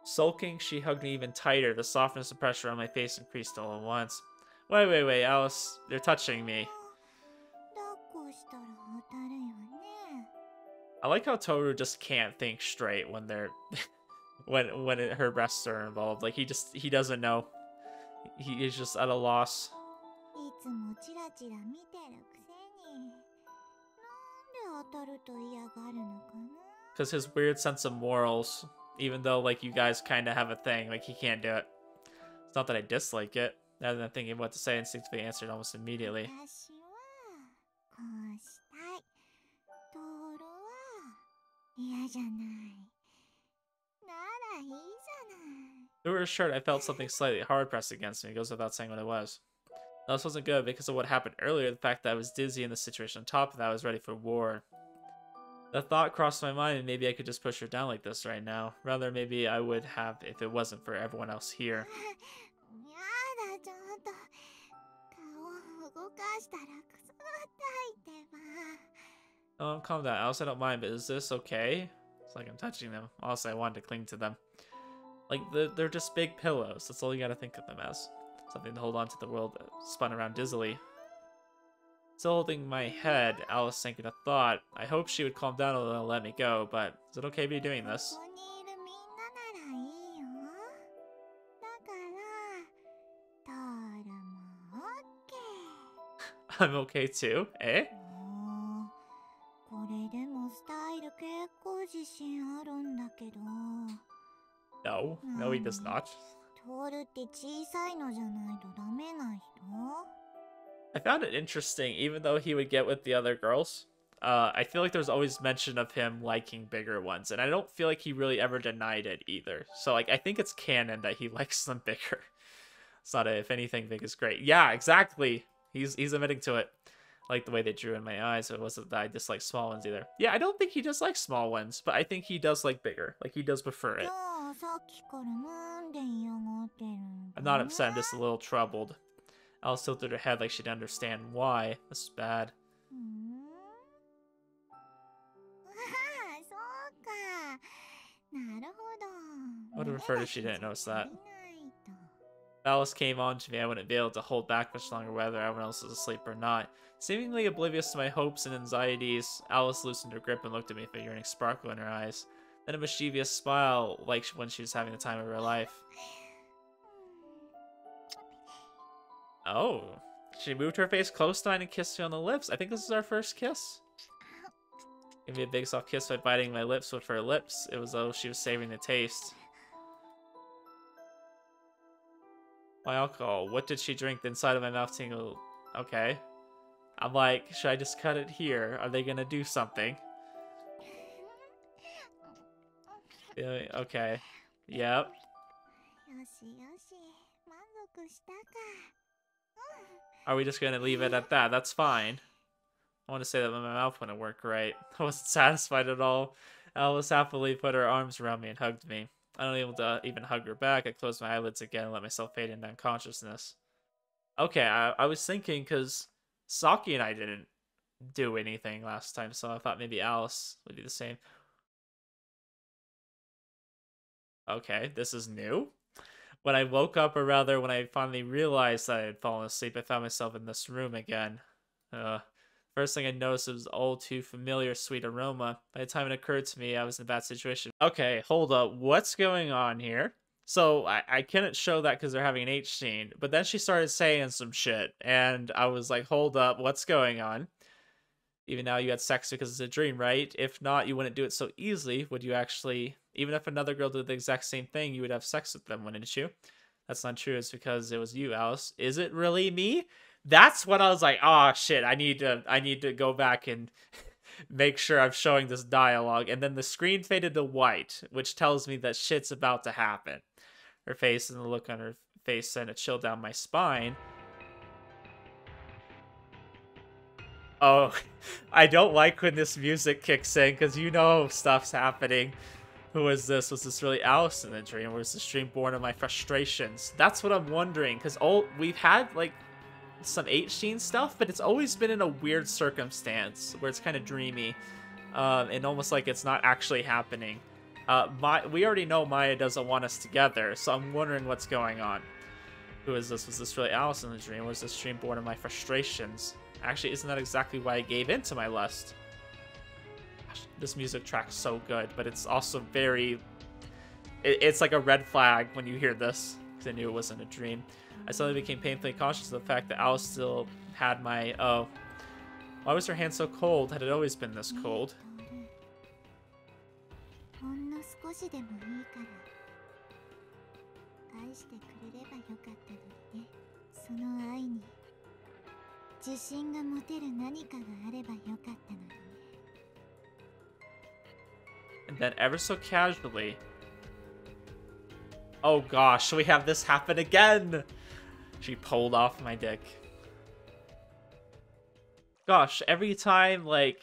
Sulking, she hugged me even tighter. The softness and pressure on my face increased all at once. Wait, Alice. They're touching me. I like how Toru just can't think straight when they're... her breasts are involved. Like, he doesn't know. He is just at a loss. Because his weird sense of morals, even though, like, you guys kind of have a thing, like, he can't do it. It's not that I dislike it. Rather than thinking what to say, I instinctively answered almost immediately. Through her shirt, I felt something slightly hard pressed against me. It goes without saying what it was. No, this wasn't good because of what happened earlier. The fact that I was dizzy and the situation on top of that, I was ready for war. The thought crossed my mind, and maybe I could just push her down like this right now. Rather, maybe I would have if it wasn't for everyone else here. 動かしたらくすぐったいってば。 Oh, calm down, Alice. I don't mind, but is this okay? It's like I'm touching them. Also, I wanted to cling to them. Like, they're just big pillows. That's all you gotta think of them as. Something to hold on to the world that spun around dizzily. Still holding my head, Alice sank into thought. I hoped she would calm down a little and let me go, but is it okay to be doing this? ここにいるみんなならいいよ。だからトールもオッケー。 I'm okay too, eh? これでもスタイル結構自信あるんだけど。 No, no, he does not. トールって小さいのじゃないとダメな人？ I found it interesting, even though he would get with the other girls. I feel like there's always mention of him liking bigger ones, and I don't feel like he really ever denied it either. So, like, I think it's canon that he likes them bigger. It's not a, if anything, big is great. Yeah, exactly. He's admitting to it. Like the way they drew in my eyes, so it wasn't that I dislike small ones either. Yeah, I don't think he dislikes small ones, but I think he does like bigger. Like, he does prefer it. じゃあさっきからなんで嫌がってるんだ？ I'm not upset, I'm just a little troubled. Alice tilted her head like she'd understand why. This is bad. ああ、そうか。なるほど。 I would have preferred if she didn't notice that. 見ないと。 Alice came on to me. I wouldn't be able to hold back much longer whether everyone else was asleep or not. Seemingly oblivious to my hopes and anxieties, Alice loosened her grip and looked at me with a yearning sparkle in her eyes. Then a mischievous smile, like when she was having the time of her life. Oh. She moved her face close to mine and kissed me on the lips. I think this is our first kiss. Gave me a big soft kiss by biting my lips with her lips. It was as though she was savoring the taste. My alcohol. What did she drink? The inside of my mouth tingled. Okay. I'm like, should I just cut it here? Are they gonna do something? Yeah, okay. Yep. よしよし、満足したか。 Are we just gonna leave it at that? That's fine. I want to say that my mouth wouldn't work right. I wasn't satisfied at all. Alice happily put her arms around me and hugged me. I don't able to even hug her back. I closed my eyelids again and let myself fade into unconsciousness. Okay, I was thinking because Saki and I didn't do anything last time, so I thought maybe Alice would do the same. Okay, this is new. When I woke up, or rather when I finally realized that I had fallen asleep, I found myself in this room again. First thing I noticed was all too familiar sweet aroma. By the time it occurred to me, I was in a bad situation. Okay, hold up. What's going on here? So I couldn't show that because they're having an H scene, but then she started saying some shit, and I was like, hold up, what's going on? Even now you had sex because it's a dream, right? If not, you wouldn't do it so easily. Would you actually, even if another girl did the exact same thing, you would have sex with them, wouldn't you? That's not true. It's because it was you, Alice. Is it really me? That's when I was like, oh shit, I need to go back and make sure I'm showing this dialogue. And then the screen faded to white, which tells me that shit's about to happen. Her face and the look on her face sent a chill down my spine. Oh, I don't like when this music kicks in, because you know stuff's happening. Who is this? Was this really Alice in the dream, or was this dream born of my frustrations? That's what I'm wondering, because we've had, like, some H-scene stuff, but it's always been in a weird circumstance, where it's kind of dreamy, and almost like it's not actually happening. We already know Maya doesn't want us together, so I'm wondering what's going on. Who is this? Was this really Alice in the dream, or was this dream born of my frustrations? Actually, isn't that exactly why I gave in to my lust? Gosh, this music track's so good, but it's also very... It's like a red flag when you hear this, because I knew it wasn't a dream. I suddenly became painfully conscious of the fact that Alice still had my... Oh. Why was her hand so cold? Had it always been this cold? ほんの少しでもいいから愛してくれればよかったのにね。その愛に自信が持てる何かがあればよかったのにね。 And then ever so casually... Oh gosh, we have this happen again! She pulled off my dick. Gosh, every time, like...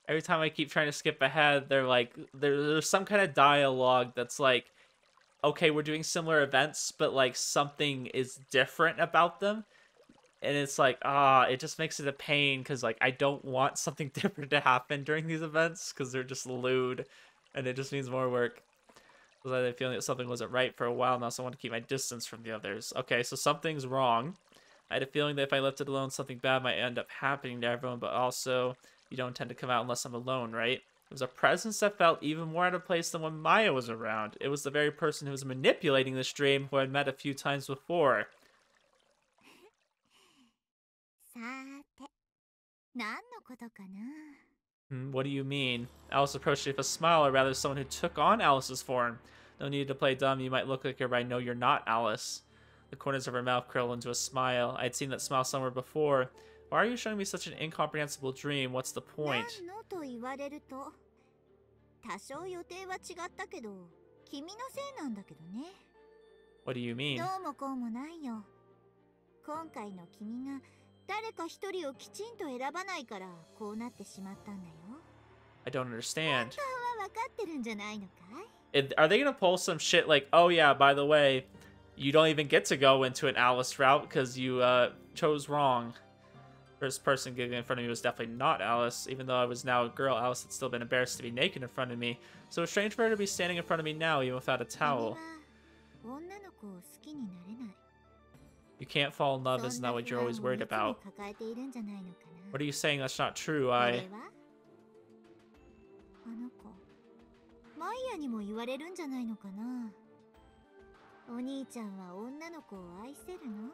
Every time I keep trying to skip ahead, they're like... There's some kind of dialogue that's like... okay, we're doing similar events, but like something is different about them. And it's like, it just makes it a pain because like I don't want something different to happen during these events because they're just lewd and it just means more work. I had a feeling that something wasn't right for a while now, so I want to keep my distance from the others. Okay, so something's wrong. I had a feeling that if I left it alone, something bad might end up happening to everyone, but also, you don't tend to come out unless I'm alone, right? It was a presence that felt even more out of place than when Maya was around. It was the very person who was manipulating this dream who I'd met a few times before. さーて、何のことかな。 What do you mean? Alice approached me with a smile, or rather someone who took on Alice's form. No need to play dumb, you might look like her, but I know you're not Alice. The corners of her mouth curled into a smile. I'd seen that smile somewhere before. Why are you showing me such an incomprehensible dream? What's the point? 何のと言われると、多少予定は違ったけど、君のせいなんだけどね。 What do you mean? どうもこうもないよ。今回の君が誰か一人をきちんと選ばないからこうなってしまったんだよ。 I don't understand. 本当は分かってるんじゃないのかい？ Are they gonna pull some shit like, oh yeah, by the way, you don't even get to go into an Alice route because you chose wrong. First person giggling in front of me was definitely not Alice. Even though I was now a girl, Alice had still been embarrassed to be naked in front of me. So it was strange for her to be standing in front of me now, even without a towel. 君は女の子を好きになれない。 You can't fall in love, isn't that what you're always worried about? そんな不安をいつも抱えているんじゃないのかな。 What are you saying? That's not true. これはあの子、マイヤにも言われるんじゃないのかな。お兄ちゃんは女の子を愛せるの？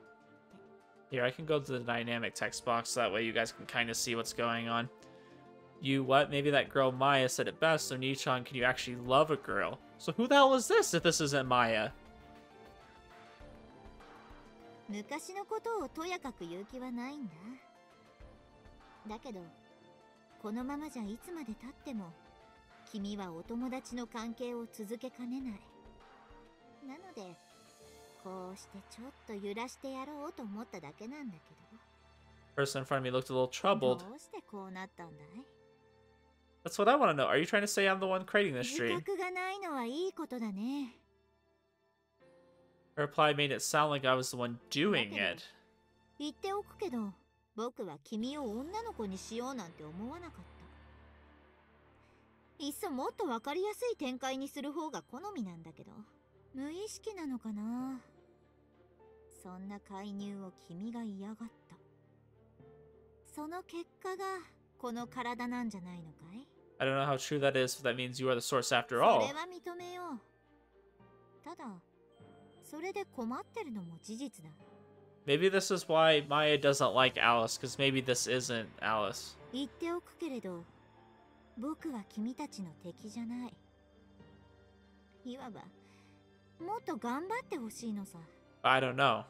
Here, I can go to the dynamic text box, so that way you guys can kind of see what's going on. You what? Maybe that girl Maya said it best, so Nichan, can you actually love a girl? So who the hell is this if this isn't Maya? 昔のことをとやかく言う気はないんだ。だけど、このままじゃいつまで経っても君はお友達の関係を続けかねない。なので、こうしてちょっと揺らしてやろうと思っただけなんだけど。 Person in front of me looked a little troubled. どうしてこうなったんだい？ That's what I want to know. Are you trying to say I'm the one creating this 自 dream? 覚がないのはいいことだね。 Her reply made it sound like I was the one doing it. 言っておくけど、僕は君を女の子にしようなんて思わなかった。いっそもっとわかりやすい展開にする方が好みなんだけど、無意識なのかな。そんな介入を君が嫌がった。その結果がこの体なんじゃないのかい？ I don't know how true that is, but that means you are the source after そ all. れは認めよう。ただ、それで困ってるのも事実だ。 Maybe this is why Maya doesn't like Alice, because maybe this isn't Alice. 言っておくけれど、僕は君たちの敵じゃない。いわば、もっと頑張ってほしいのさ。 I don't know.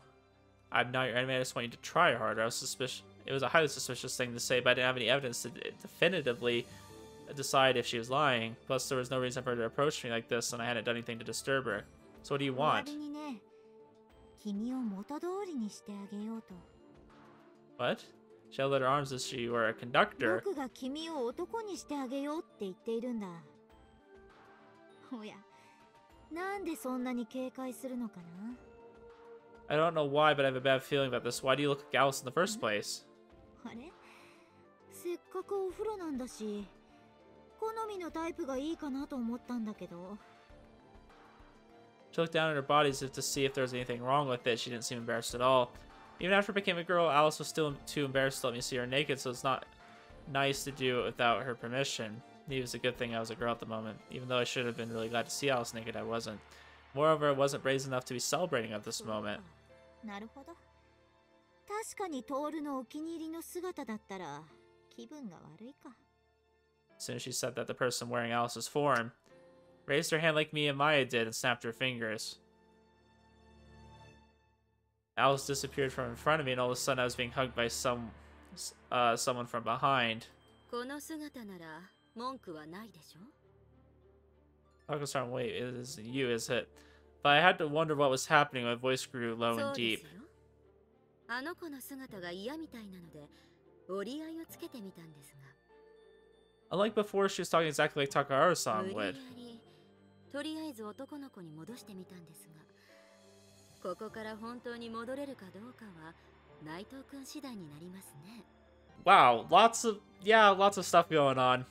I'm not your enemy, I just want you to try harder. I was suspicious. It was a highly suspicious thing to say, but I didn't have any evidence to definitively decide if she was lying. Plus, there was no reason for her to approach me like this, and I hadn't done anything to disturb her. So what do you 代わ want? りにね、君を元通りにしてあげようと。 What? She held out her arms as she were a conductor. 僕が君を男にしてあげようって言っているんだ。おや、なんでそんなに警戒するのかな？ I don't know why, but I have a bad feeling about this. Why do you look like Alice in the first place? あれ？せっかくお風呂なんだし、好みのタイプがいいかなと思ったんだけど。 She looked down at her body as if to see if there was anything wrong with it. She didn't seem embarrassed at all. Even after I became a girl, Alice was still too embarrassed to let me see her naked, so it's not nice to do it without her permission. Maybe it was a good thing I was a girl at the moment. Even though I should have been really glad to see Alice naked, I wasn't. Moreover, I wasn't brazen enough to be celebrating at this moment. なるほど。確かにトールのお気に入りの姿だったら気分が悪いか。 As soon as she said that, the person wearing Alice's form raised her hand like me and Maya did and snapped her fingers. Alice disappeared from in front of me, and all of a sudden I was being hugged by someone from behind. この姿なら文句はないでしょ? Taka-san, wait, it isn't you, is it? But I had to wonder what was happening. My voice grew low そ and うで deep. すよ。あの子の姿が嫌みたいなので折り合いをつけてみたんですが。 Unlike before, she was talking exactly like Takaharu-san 無理や would. りとりあえず男の子に戻してみたんですが、ここから本当に戻れるかどうかは内藤くん次第になりますね。Wow, lots of stuff going on.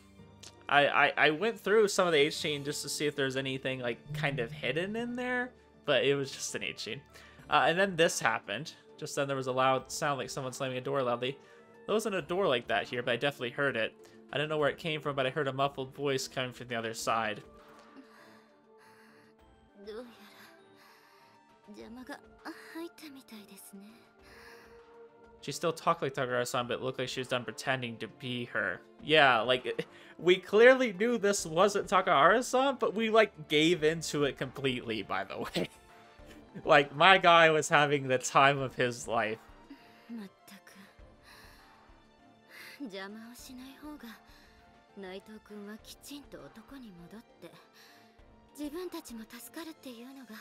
I went through some of the H chain just to see if there's anything like kind of hidden in there, but it was just an H chain. And then this happened. Just then there was a loud sound like someone slamming a door loudly. There wasn't a door like that here, but I definitely heard it. I didn't know where it came from, but I heard a muffled voice coming from the other side. どうやら邪魔が入ったみたいですね。She still talked like Takara-san, but it looked like she was done pretending to be her. Yeah, like, we clearly knew this wasn't Takahara-san, but we, like, gave into it completely, by the way. Like, my guy was having the time of his life. まったく邪魔をしない方が内藤くんはきちんと男に戻って自分たちも助かるっていうのが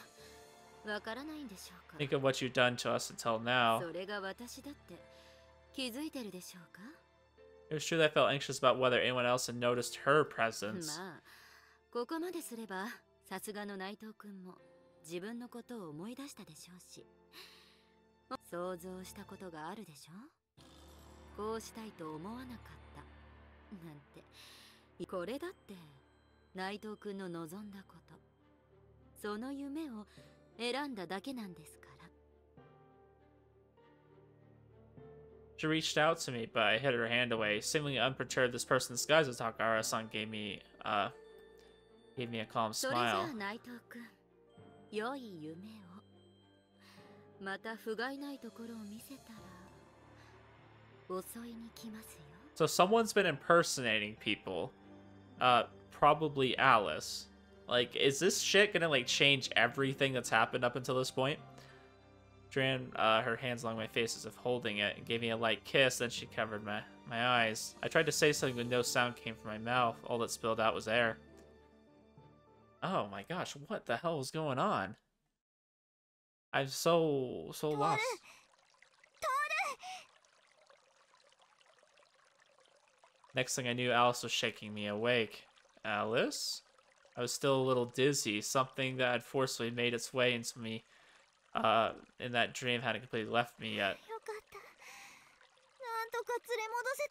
わからないんでしょうか。 Think of what you've done to us until now. それが私だって気づいてるでしょうか。 It was true that I felt anxious about whether anyone else had noticed her presence. まあここまですればさすがの内藤くんも自分のことを思い出したでしょうし、想像したことがあるでしょ。こうしたいと思わなかったなんて、これだって内藤くんの望んだこと、その夢を選んだだけなんですから。 She reached out to me, but I hid her hand away. Seemingly unperturbed, this person disguised as Takahara-san gave me a calm それじゃ smile. あ内藤くん、良い夢を。また不甲斐ないところを見せたら襲いに来ますよ。 So someone's been impersonating people. Probably Alice. Like, is this shit gonna, like, change everything that's happened up until this point? She ran her hands along my face as if holding it and gave me a light kiss, then she covered my eyes. I tried to say something, but no sound came from my mouth. All that spilled out was air. Oh my gosh, what the hell was going on? I'm so lost. Next thing I knew, Alice was shaking me awake. Alice? I was still a little dizzy. Something that had forcefully made its way into me in that dream hadn't completely left me yet. よかった。なんとか連れ戻せ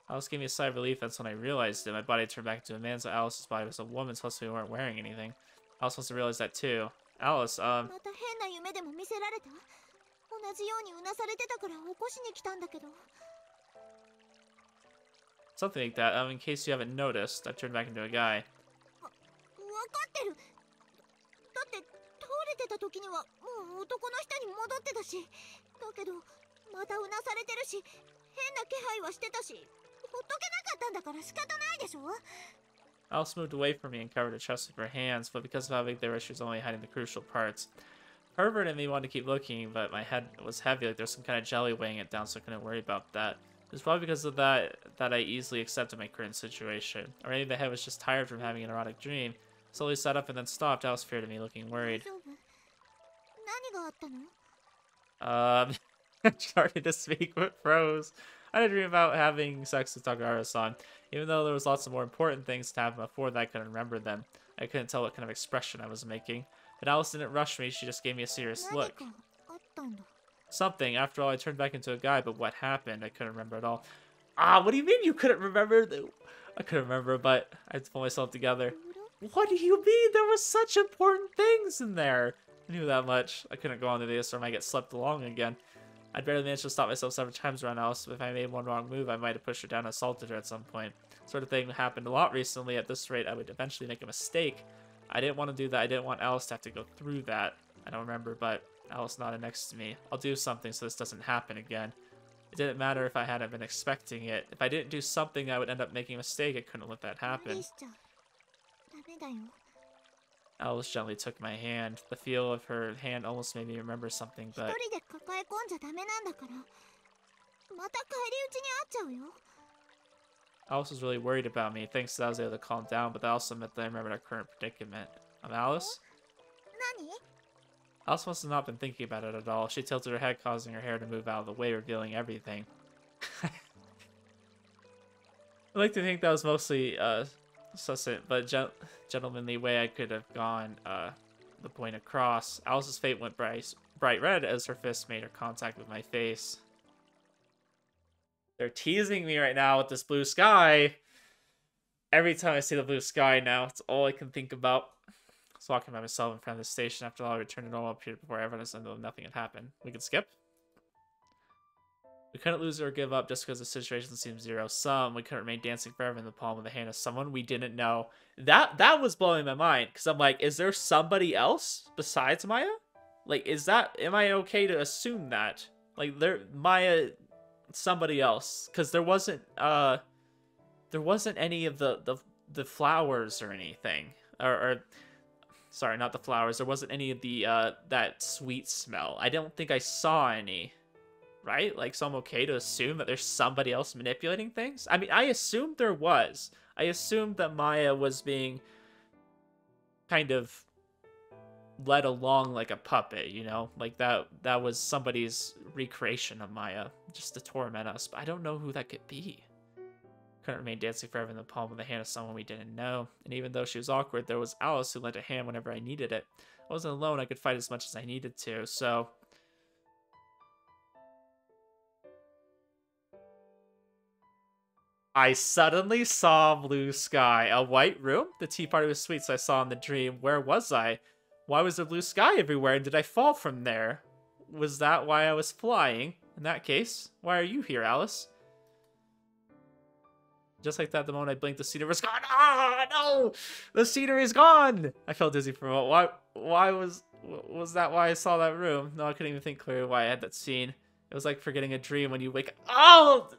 た。 Alice gave me a sigh of relief. That's when I realized it. My body turned back into a man's, so Alice's body was a woman's, plus we weren't wearing anything. Alice must have realized that too. Alice, また変な夢でも見せられた？同じようにうなされてたから起こしに来たんだけど。 something like that. In case you haven't noticed, I turned back into a guy. わかってる。だって倒れてた時にはもう男の人に戻ってたし、だけどまたうなされてるし、変な気配はしてたし、ほっとけなかったんだから仕方ないでしょ。 Alice moved away from me and covered her chest with her hands, but because of how big they were, she was only hiding the crucial parts. Pervert in me wanted to keep looking, but my head was heavy, like there was some kind of jelly weighing it down, so I couldn't worry about that. It was probably because of that I easily accepted my current situation. Or maybe the head was just tired from having an erotic dream. Slowly sat up and then stopped. Alice feared at me, looking worried. 何があったの？ I started to speak but froze. I had a dream about having sex with Takahara-san. Even though there was lots of more important things to happen before that, I couldn't remember them. I couldn't tell what kind of expression I was making. But Alice didn't rush me, she just gave me a serious look. 何かあったんだ。 Something. After all, I turned back into a guy, but what happened? I couldn't remember at all. Ah, what do you mean you couldn't remember? I couldn't remember, but I had to pull myself together. What do you mean? There were such important things in there. I knew that much. I couldn't go on to this or I might get swept along again. I'd barely managed to stop myself several times around Alice. If I made one wrong move, I might have pushed her down and assaulted her at some point. Sort of thing happened a lot recently. At this rate, I would eventually make a mistake. I didn't want to do that. I didn't want Alice to have to go through that. I don't remember, but Alice nodded next to me. I'll do something so this doesn't happen again. It didn't matter if I hadn't been expecting it. If I didn't do something, I would end up making a mistake. I couldn't let that 無 happen. 理しちゃダメだよ。 Alice gently took my hand. The feel of her hand almost made me remember something, 一 but 人で抱え込んじゃダメなんだから。また返り討ちにあっちゃうよ。 Alice was really worried about me. Thanks to that, I was able to calm down, but that also meant that I remembered our current predicament. Alice? 何？ Alice must have not been thinking about it at all. She tilted her head, causing her hair to move out of the way, revealing everything. I like to think that was mostly succinct but gentlemanly way I could have gone the point across. Alice's face went bright red as her fist made her contact with my face. They're teasing me right now with this blue sky. Every time I see the blue sky now, it's all I can think about. I was walking by myself in front of the station. After all, I returned to normal period before evidence and nothing had happened. We could skip. We couldn't lose or give up just because the situation seemed zero-sum. We couldn't remain dancing forever in the palm of the hand of someone we didn't know. That was blowing my mind, because I'm like, is there somebody else besides Maya? Like, am I okay to assume that? Like, Maya, somebody else, because there wasn't any of the flowers or anything, or sorry, not the flowers. There wasn't any of the that sweet smell. I don't think I saw any. Right? Like, so I'm okay to assume that there's somebody else manipulating things? I mean, I assumed there was. I assumed that Maya was being kind of led along like a puppet, you know? Like, that was somebody's recreation of Maya, just to torment us. But I don't know who that could be. Couldn't remain dancing forever in the palm of the hand of someone we didn't know. And even though she was awkward, there was Alice who lent a hand whenever I needed it. I wasn't alone. I could fight as much as I needed to, so... I suddenly saw blue sky, a white room. The tea party was sweet, so I saw in the dream. Where was I? Why was there blue sky everywhere, and did I fall from there? Was that why I was flying? In that case, why are you here, Alice? Just like that, the moment I blinked, the scenery was gone. Ah, no! The scenery is gone! I felt dizzy for a moment. Why was that why I saw that room? No, I couldn't even think clearly why I had that scene. It was like forgetting a dream when you wake up. Oh!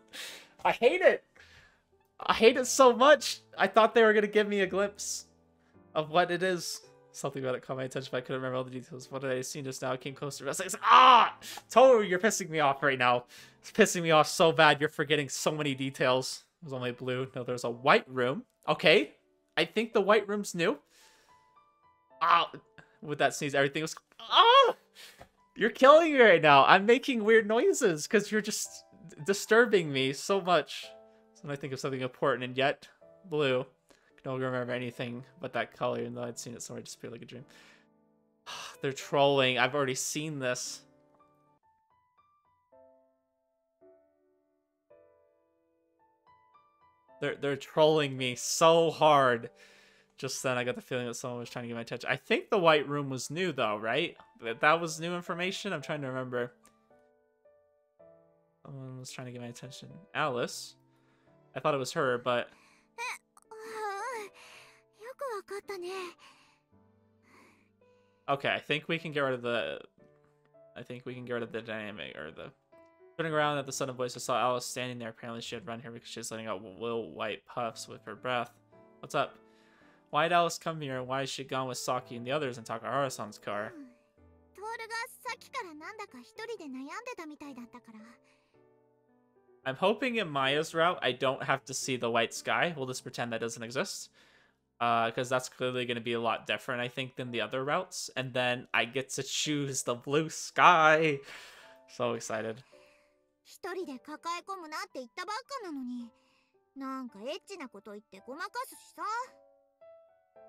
I hate it! I hate it so much. I thought they were going to give me a glimpse of what it is. Something about it caught my attention, but I couldn't remember all the details. What did I see just now? It came closer. I was like, ah! Toru, you're pissing me off right now. It's pissing me off so bad. You're forgetting so many details. It was only blue. No, there's a white room. Okay. I think the white room's new. Ah! With that sneeze, everything was... Ah! You're killing me right now. I'm making weird noises because you're just disturbing me so much. When I think of something important, and yet blue. I can no longer remember anything but that color, even though I'd seen it somewhere disappear like a dream. They're trolling. I've already seen this. They're trolling me so hard. Just then, I got the feeling that someone was trying to get my attention. I think the white room was new, though, right? That was new information? I'm trying to remember. Someone was trying to get my attention. Alice? I thought it was her, but... Okay, I think we can get rid of the... dynamic, or the... Turning around at the sudden voice, I saw Alice standing there. Apparently she had run here because she was letting out little white puffs with her breath. What's up? Why did Alice come here, and why is she gone with Saki and the others in Takahara-san's car? I'm hoping in Maya's route, I don't have to see the white sky. We'll just pretend that doesn't exist. Because that's clearly going to be a lot different, I think, than the other routes. And then I get to choose the blue sky. So excited.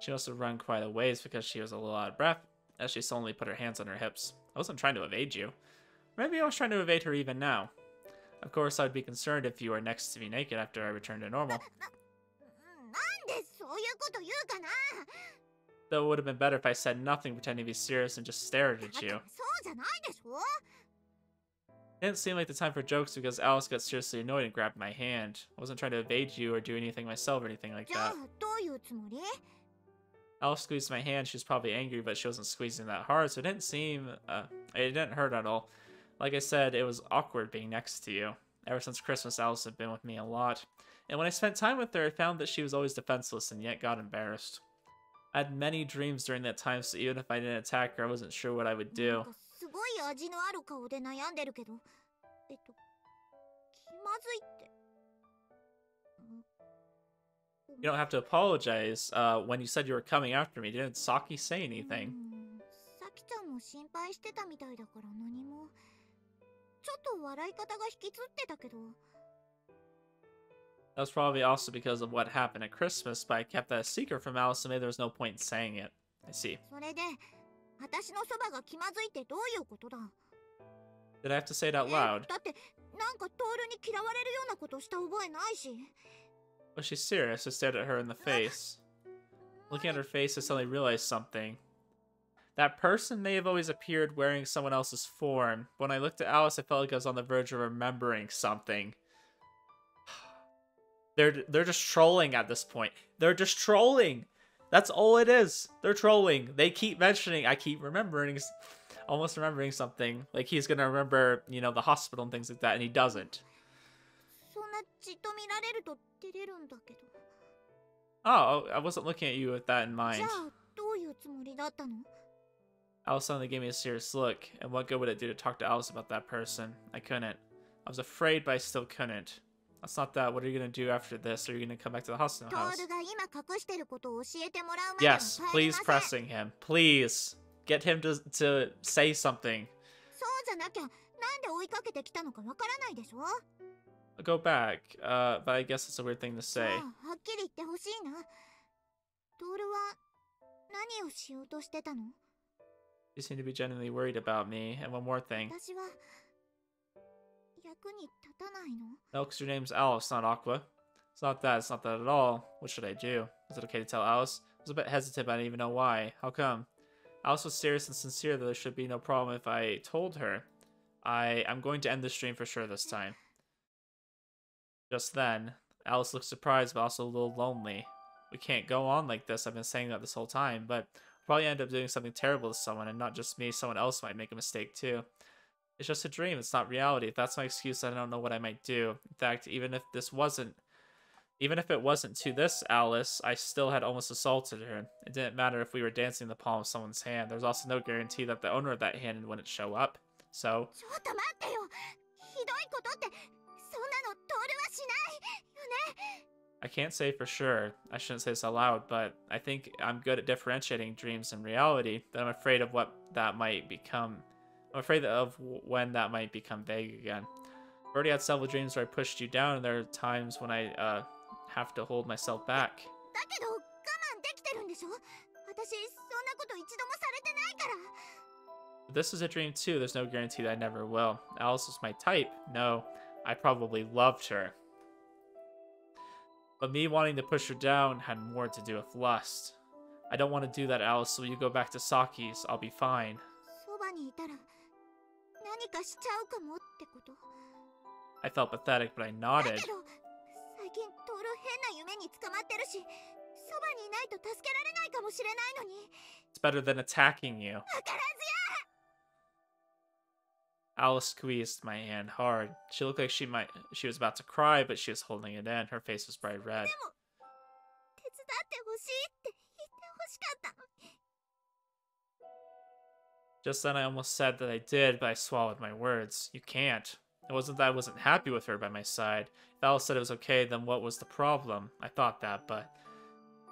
She must have run quite a ways because she was a little out of breath, as she suddenly put her hands on her hips. I wasn't trying to evade you. Maybe I was trying to evade her even now. Of course, I would be concerned if you were next to me naked after I returned to normal. Though it would have been better if I said nothing, pretending to be serious and just stared at you. It didn't seem like the time for jokes because Alice got seriously annoyed and grabbed my hand. I wasn't trying to evade you or do anything myself or anything like that. Alice squeezed my hand. She was probably angry, but she wasn't squeezing that hard, so it didn't seem... it didn't hurt at all. Like I said, it was awkward being next to you. Ever since Christmas, Alice had been with me a lot. And when I spent time with her, I found that she was always defenseless and yet got embarrassed. I had many dreams during that time, so even if I didn't attack her, I wasn't sure what I would do. You don't have to apologize. When you said you were coming after me, didn't Saki say anything? That was probably also because of what happened at Christmas, but I kept that a secret from Alice, so maybe there was no point in saying it. I see. それで私のそばが気まずいってどういうことだ？ Did I have to say it out え、 loud? だってなんかトールに嫌われるようなことした覚えないし。 Was she serious? I stared at her in the face. Looking at her face, I suddenly realized something. That person may have always appeared wearing someone else's form. When I looked at Alice, I felt like I was on the verge of remembering something. They're just trolling at this point. They're just trolling. That's all it is. They're trolling. They keep mentioning, I keep remembering, almost remembering something. Like he's gonna remember, you know, the hospital and things like that, and he doesn't. そんなじっと見られると照れるんだけど。 Oh, I wasn't looking at you with that in じ mind. ゃあどういうつもりだったの？ Alice suddenly gave me a serious look, and what good would it do to talk to Alice about that person? I couldn't. I was afraid, but I still couldn't. That's not that. What are you gonna do after this? Are you gonna come back to the hospital ト house? ールが今隠してることを教えてもらうまでは Yes, 帰り please ません。 pressing him. Please. Get him to say something. そうじゃなきゃなんで追いかけてきたのかわからないでしょ？ I'll go back, but I guess it's a weird thing to じゃ say. あはっきり言ってほしいな。トールは何をしようとしてたの？ You seem to be genuinely worried about me. And one more thing. 私は役に立たないの？ No, because your name's Alice, not Aqua. It's not that. It's not that at all. What should I do? Is it okay to tell Alice? I was a bit hesitant, but I didn't even know why. How come? Alice was serious and sincere that there should be no problem if I told her. I'm going to end the stream for sure this time. Just then, Alice looked surprised, but also a little lonely. We can't go on like this. I've been saying that this whole time, but I'll probably end up doing something terrible to someone, and not just me, someone else might make a mistake too. It's just a dream, it's not reality. If that's my excuse, I don't know what I might do. In fact, even if it wasn't to this Alice, I still had almost assaulted her. It didn't matter if we were dancing in the palm of someone's hand. There's also no guarantee that the owner of that hand wouldn't show up. So, ちょっと待ってよ。ひどいことってそんなのトールはしないよね。 I can't say for sure. I shouldn't say this out loud, but I think I'm good at differentiating dreams and reality, but I'm afraid of what that might become. I'm afraid of when that might become vague again. I've already had several dreams where I pushed you down, and there are times when I have to hold myself back. だけど我慢できてるんでしょ？私そんなこと一度もされてないから。 If this is a dream too, there's no guarantee that I never will. Alice was my type. No, I probably loved her. But me wanting to push her down had more to do with lust. I don't want to do that, Alice, so you go back to Saki's. I'll be fine. そばにいたら何かしちゃうかもってこと？ I felt pathetic, but I だ nodded. けど最近トール変な夢に捕まってるし、そばにいないと助けられないかもしれないのに。 It's better than attacking you. わからずや。 Alice squeezed my hand hard. She looked like she was about to cry, but she was holding it in. Her face was bright red. でも手伝ってほしいって言ってほしかったのに。 Just then I almost said that I did, but I swallowed my words. You can't. It wasn't that I wasn't happy with her by my side. If Alice said it was okay, then what was the problem? I thought that, but...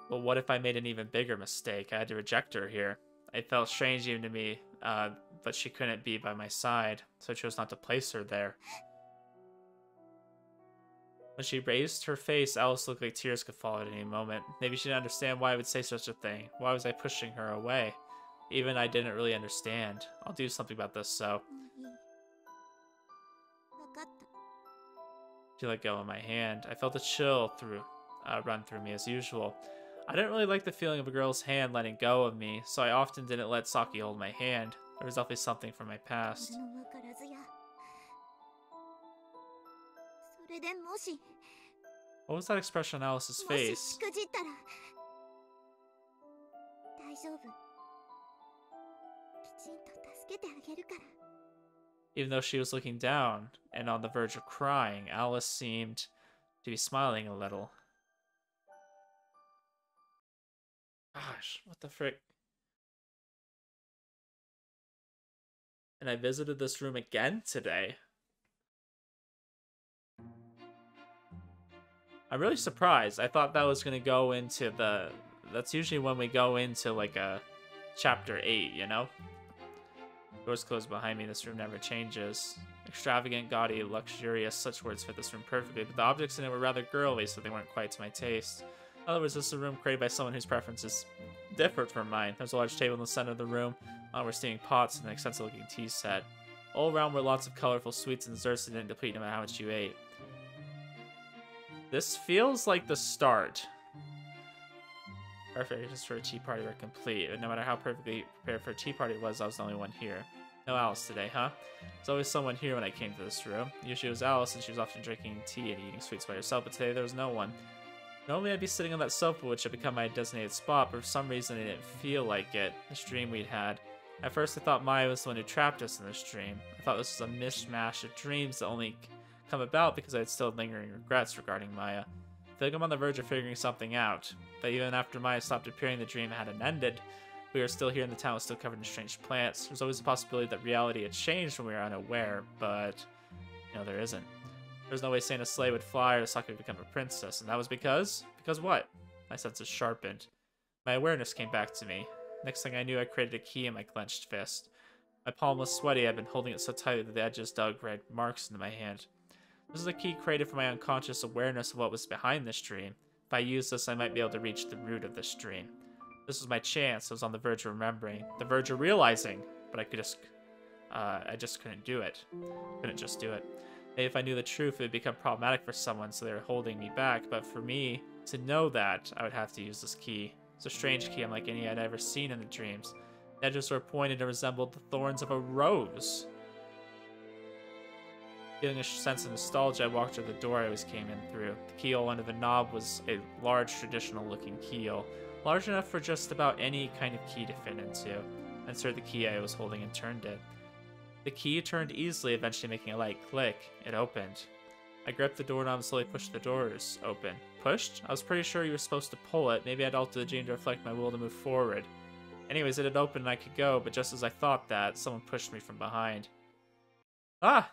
Well, what if I made an even bigger mistake? I had to reject her here. It felt strange even to me, but she couldn't be by my side, so I chose not to place her there. When she raised her face, Alice looked like tears could fall at any moment. Maybe she didn't understand why I would say such a thing. Why was I pushing her away? Even I didn't really understand. I'll do something about this, so... もういい。わかった。 She let go of my hand. I felt a chill run through me as usual. I didn't really like the feeling of a girl's hand letting go of me, so I often didn't let Saki hold my hand. There was definitely something from my past. 俺のわからずや。それでもし What was that expression on Alice's もし face? しくじったら大丈夫。きちんと助けてあげるから。 Even though she was looking down and on the verge of crying, Alice seemed to be smiling a little. Gosh, what the frick? And I visited this room again today. I'm really surprised. I thought that was going to go into the... That's usually when we go into like a chapter 8, you know? Doors closed behind me. This room never changes. Extravagant, gaudy, luxurious, such words fit this room perfectly, but the objects in it were rather girly, so they weren't quite to my taste. In other words, this is a room created by someone whose preferences differed from mine. There's a large table in the center of the room, were steaming pots and an extensive looking tea set. All around were lots of colorful sweets and desserts that didn't deplete no matter how much you ate. This feels like the start. Preparations for a tea party were complete, but no matter how perfectly prepared for a tea party it was, I was the only one here. No Alice today, huh? There's always someone here when I came to this room. Usually it was Alice, and she was often drinking tea and eating sweets by herself, but today there was no one. Normally I'd be sitting on that sofa, which had become my designated spot, but for some reason it didn't feel like it, this dream we'd had. At first I thought Maya was the one who trapped us in this dream. I thought this was a mishmash of dreams that only come about because I had still lingering regrets regarding Maya. I feel like I'm on the verge of figuring something out, but even after Maya stopped appearing, the dream hadn't ended. We were still here and the town was still covered in strange plants. There's always a possibility that reality had changed when we were unaware, but no, there isn't. There's no way Santa's sleigh would fly or Saki would become a princess, and that was because? Because what? My senses sharpened. My awareness came back to me. Next thing I knew, I created a key in my clenched fist. My palm was sweaty. I'd been holding it so tightly that the edges dug red marks into my hand. This is a key created from my unconscious awareness of what was behind this dream. If I use this, I might be able to reach the root of this dream. This was my chance. I was on the verge of remembering, the verge of realizing, but I just couldn't do it. Couldn't just do it. Maybe if I knew the truth, it would become problematic for someone, so they were holding me back. But for me to know that, I would have to use this key. It's a strange key, unlike any I'd ever seen in the dreams. The edges were pointed and resembled the thorns of a rose. Feeling a sense of nostalgia, I walked through the door I always came in through. The keyhole under the knob was a large, traditional-looking keyhole. Large enough for just about any kind of key to fit into. I inserted the key I was holding and turned it. The key turned easily, eventually making a light click. It opened. I gripped the doorknob and slowly pushed the doors open. Pushed? I was pretty sure you were supposed to pull it. Maybe I'd altered the dream to reflect my will to move forward. Anyways, it had opened and I could go, but just as I thought that, someone pushed me from behind. Ah!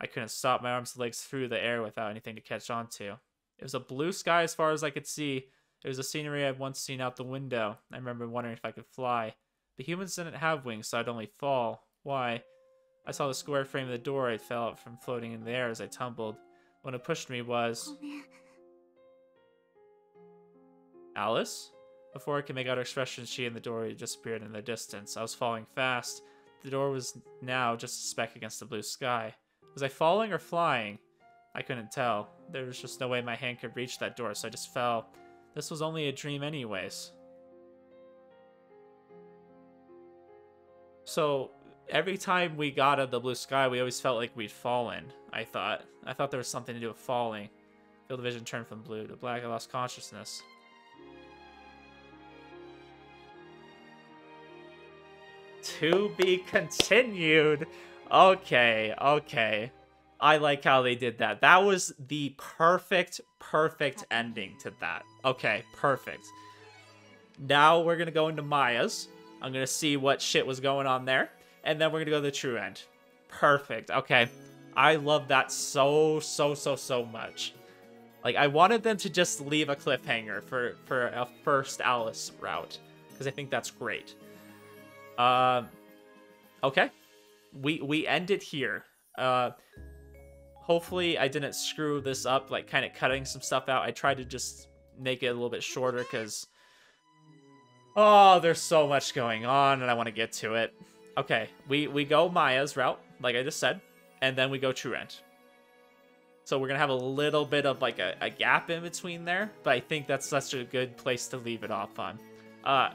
I couldn't stop. My arms and legs through the air without anything to catch onto. It was a blue sky as far as I could see. It was a scenery I'd once seen out the window. I remember wondering if I could fly. But humans didn't have wings, so I'd only fall. Why? I saw the square frame of the door. I fell out from floating in the air as I tumbled. When it pushed me was... Alice? Before I could make out her expression, she and the door had disappeared in the distance. I was falling fast. The door was now just a speck against the blue sky. Was I falling or flying? I couldn't tell. There was just no way my hand could reach that door, so I just fell. This was only a dream anyways. So, every time we got out of the blue sky, we always felt like we'd fallen, I thought. I thought there was something to do with falling. Field of vision turned from blue to black. I lost consciousness. To be continued. Okay, okay. I like how they did that. That was the perfect ending to that. Okay, perfect. Now we're going to go into Maya's. I'm going to see what shit was going on there. And then we're going to go to the true end. Perfect. Okay. I love that so much. Like, I wanted them to just leave a cliffhanger for a first Alice route. Because I think that's great. Okay. We end it here. Hopefully I didn't screw this up, like kind of cutting some stuff out. I tried to just make it a little bit shorter because, oh, there's so much going on and I want to get to it. Okay, we go Maya's route, like I just said, and then we go true end. So we're going to have a little bit of like a gap in between there, but I think that's such a good place to leave it off on.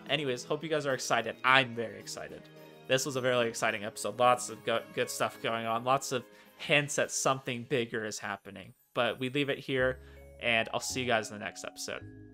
Anyways, hope you guys are excited. I'm very excited. This was a very exciting episode. Lots of good stuff going on. Lots of hints that something bigger is happening. But we leave it here, and I'll see you guys in the next episode.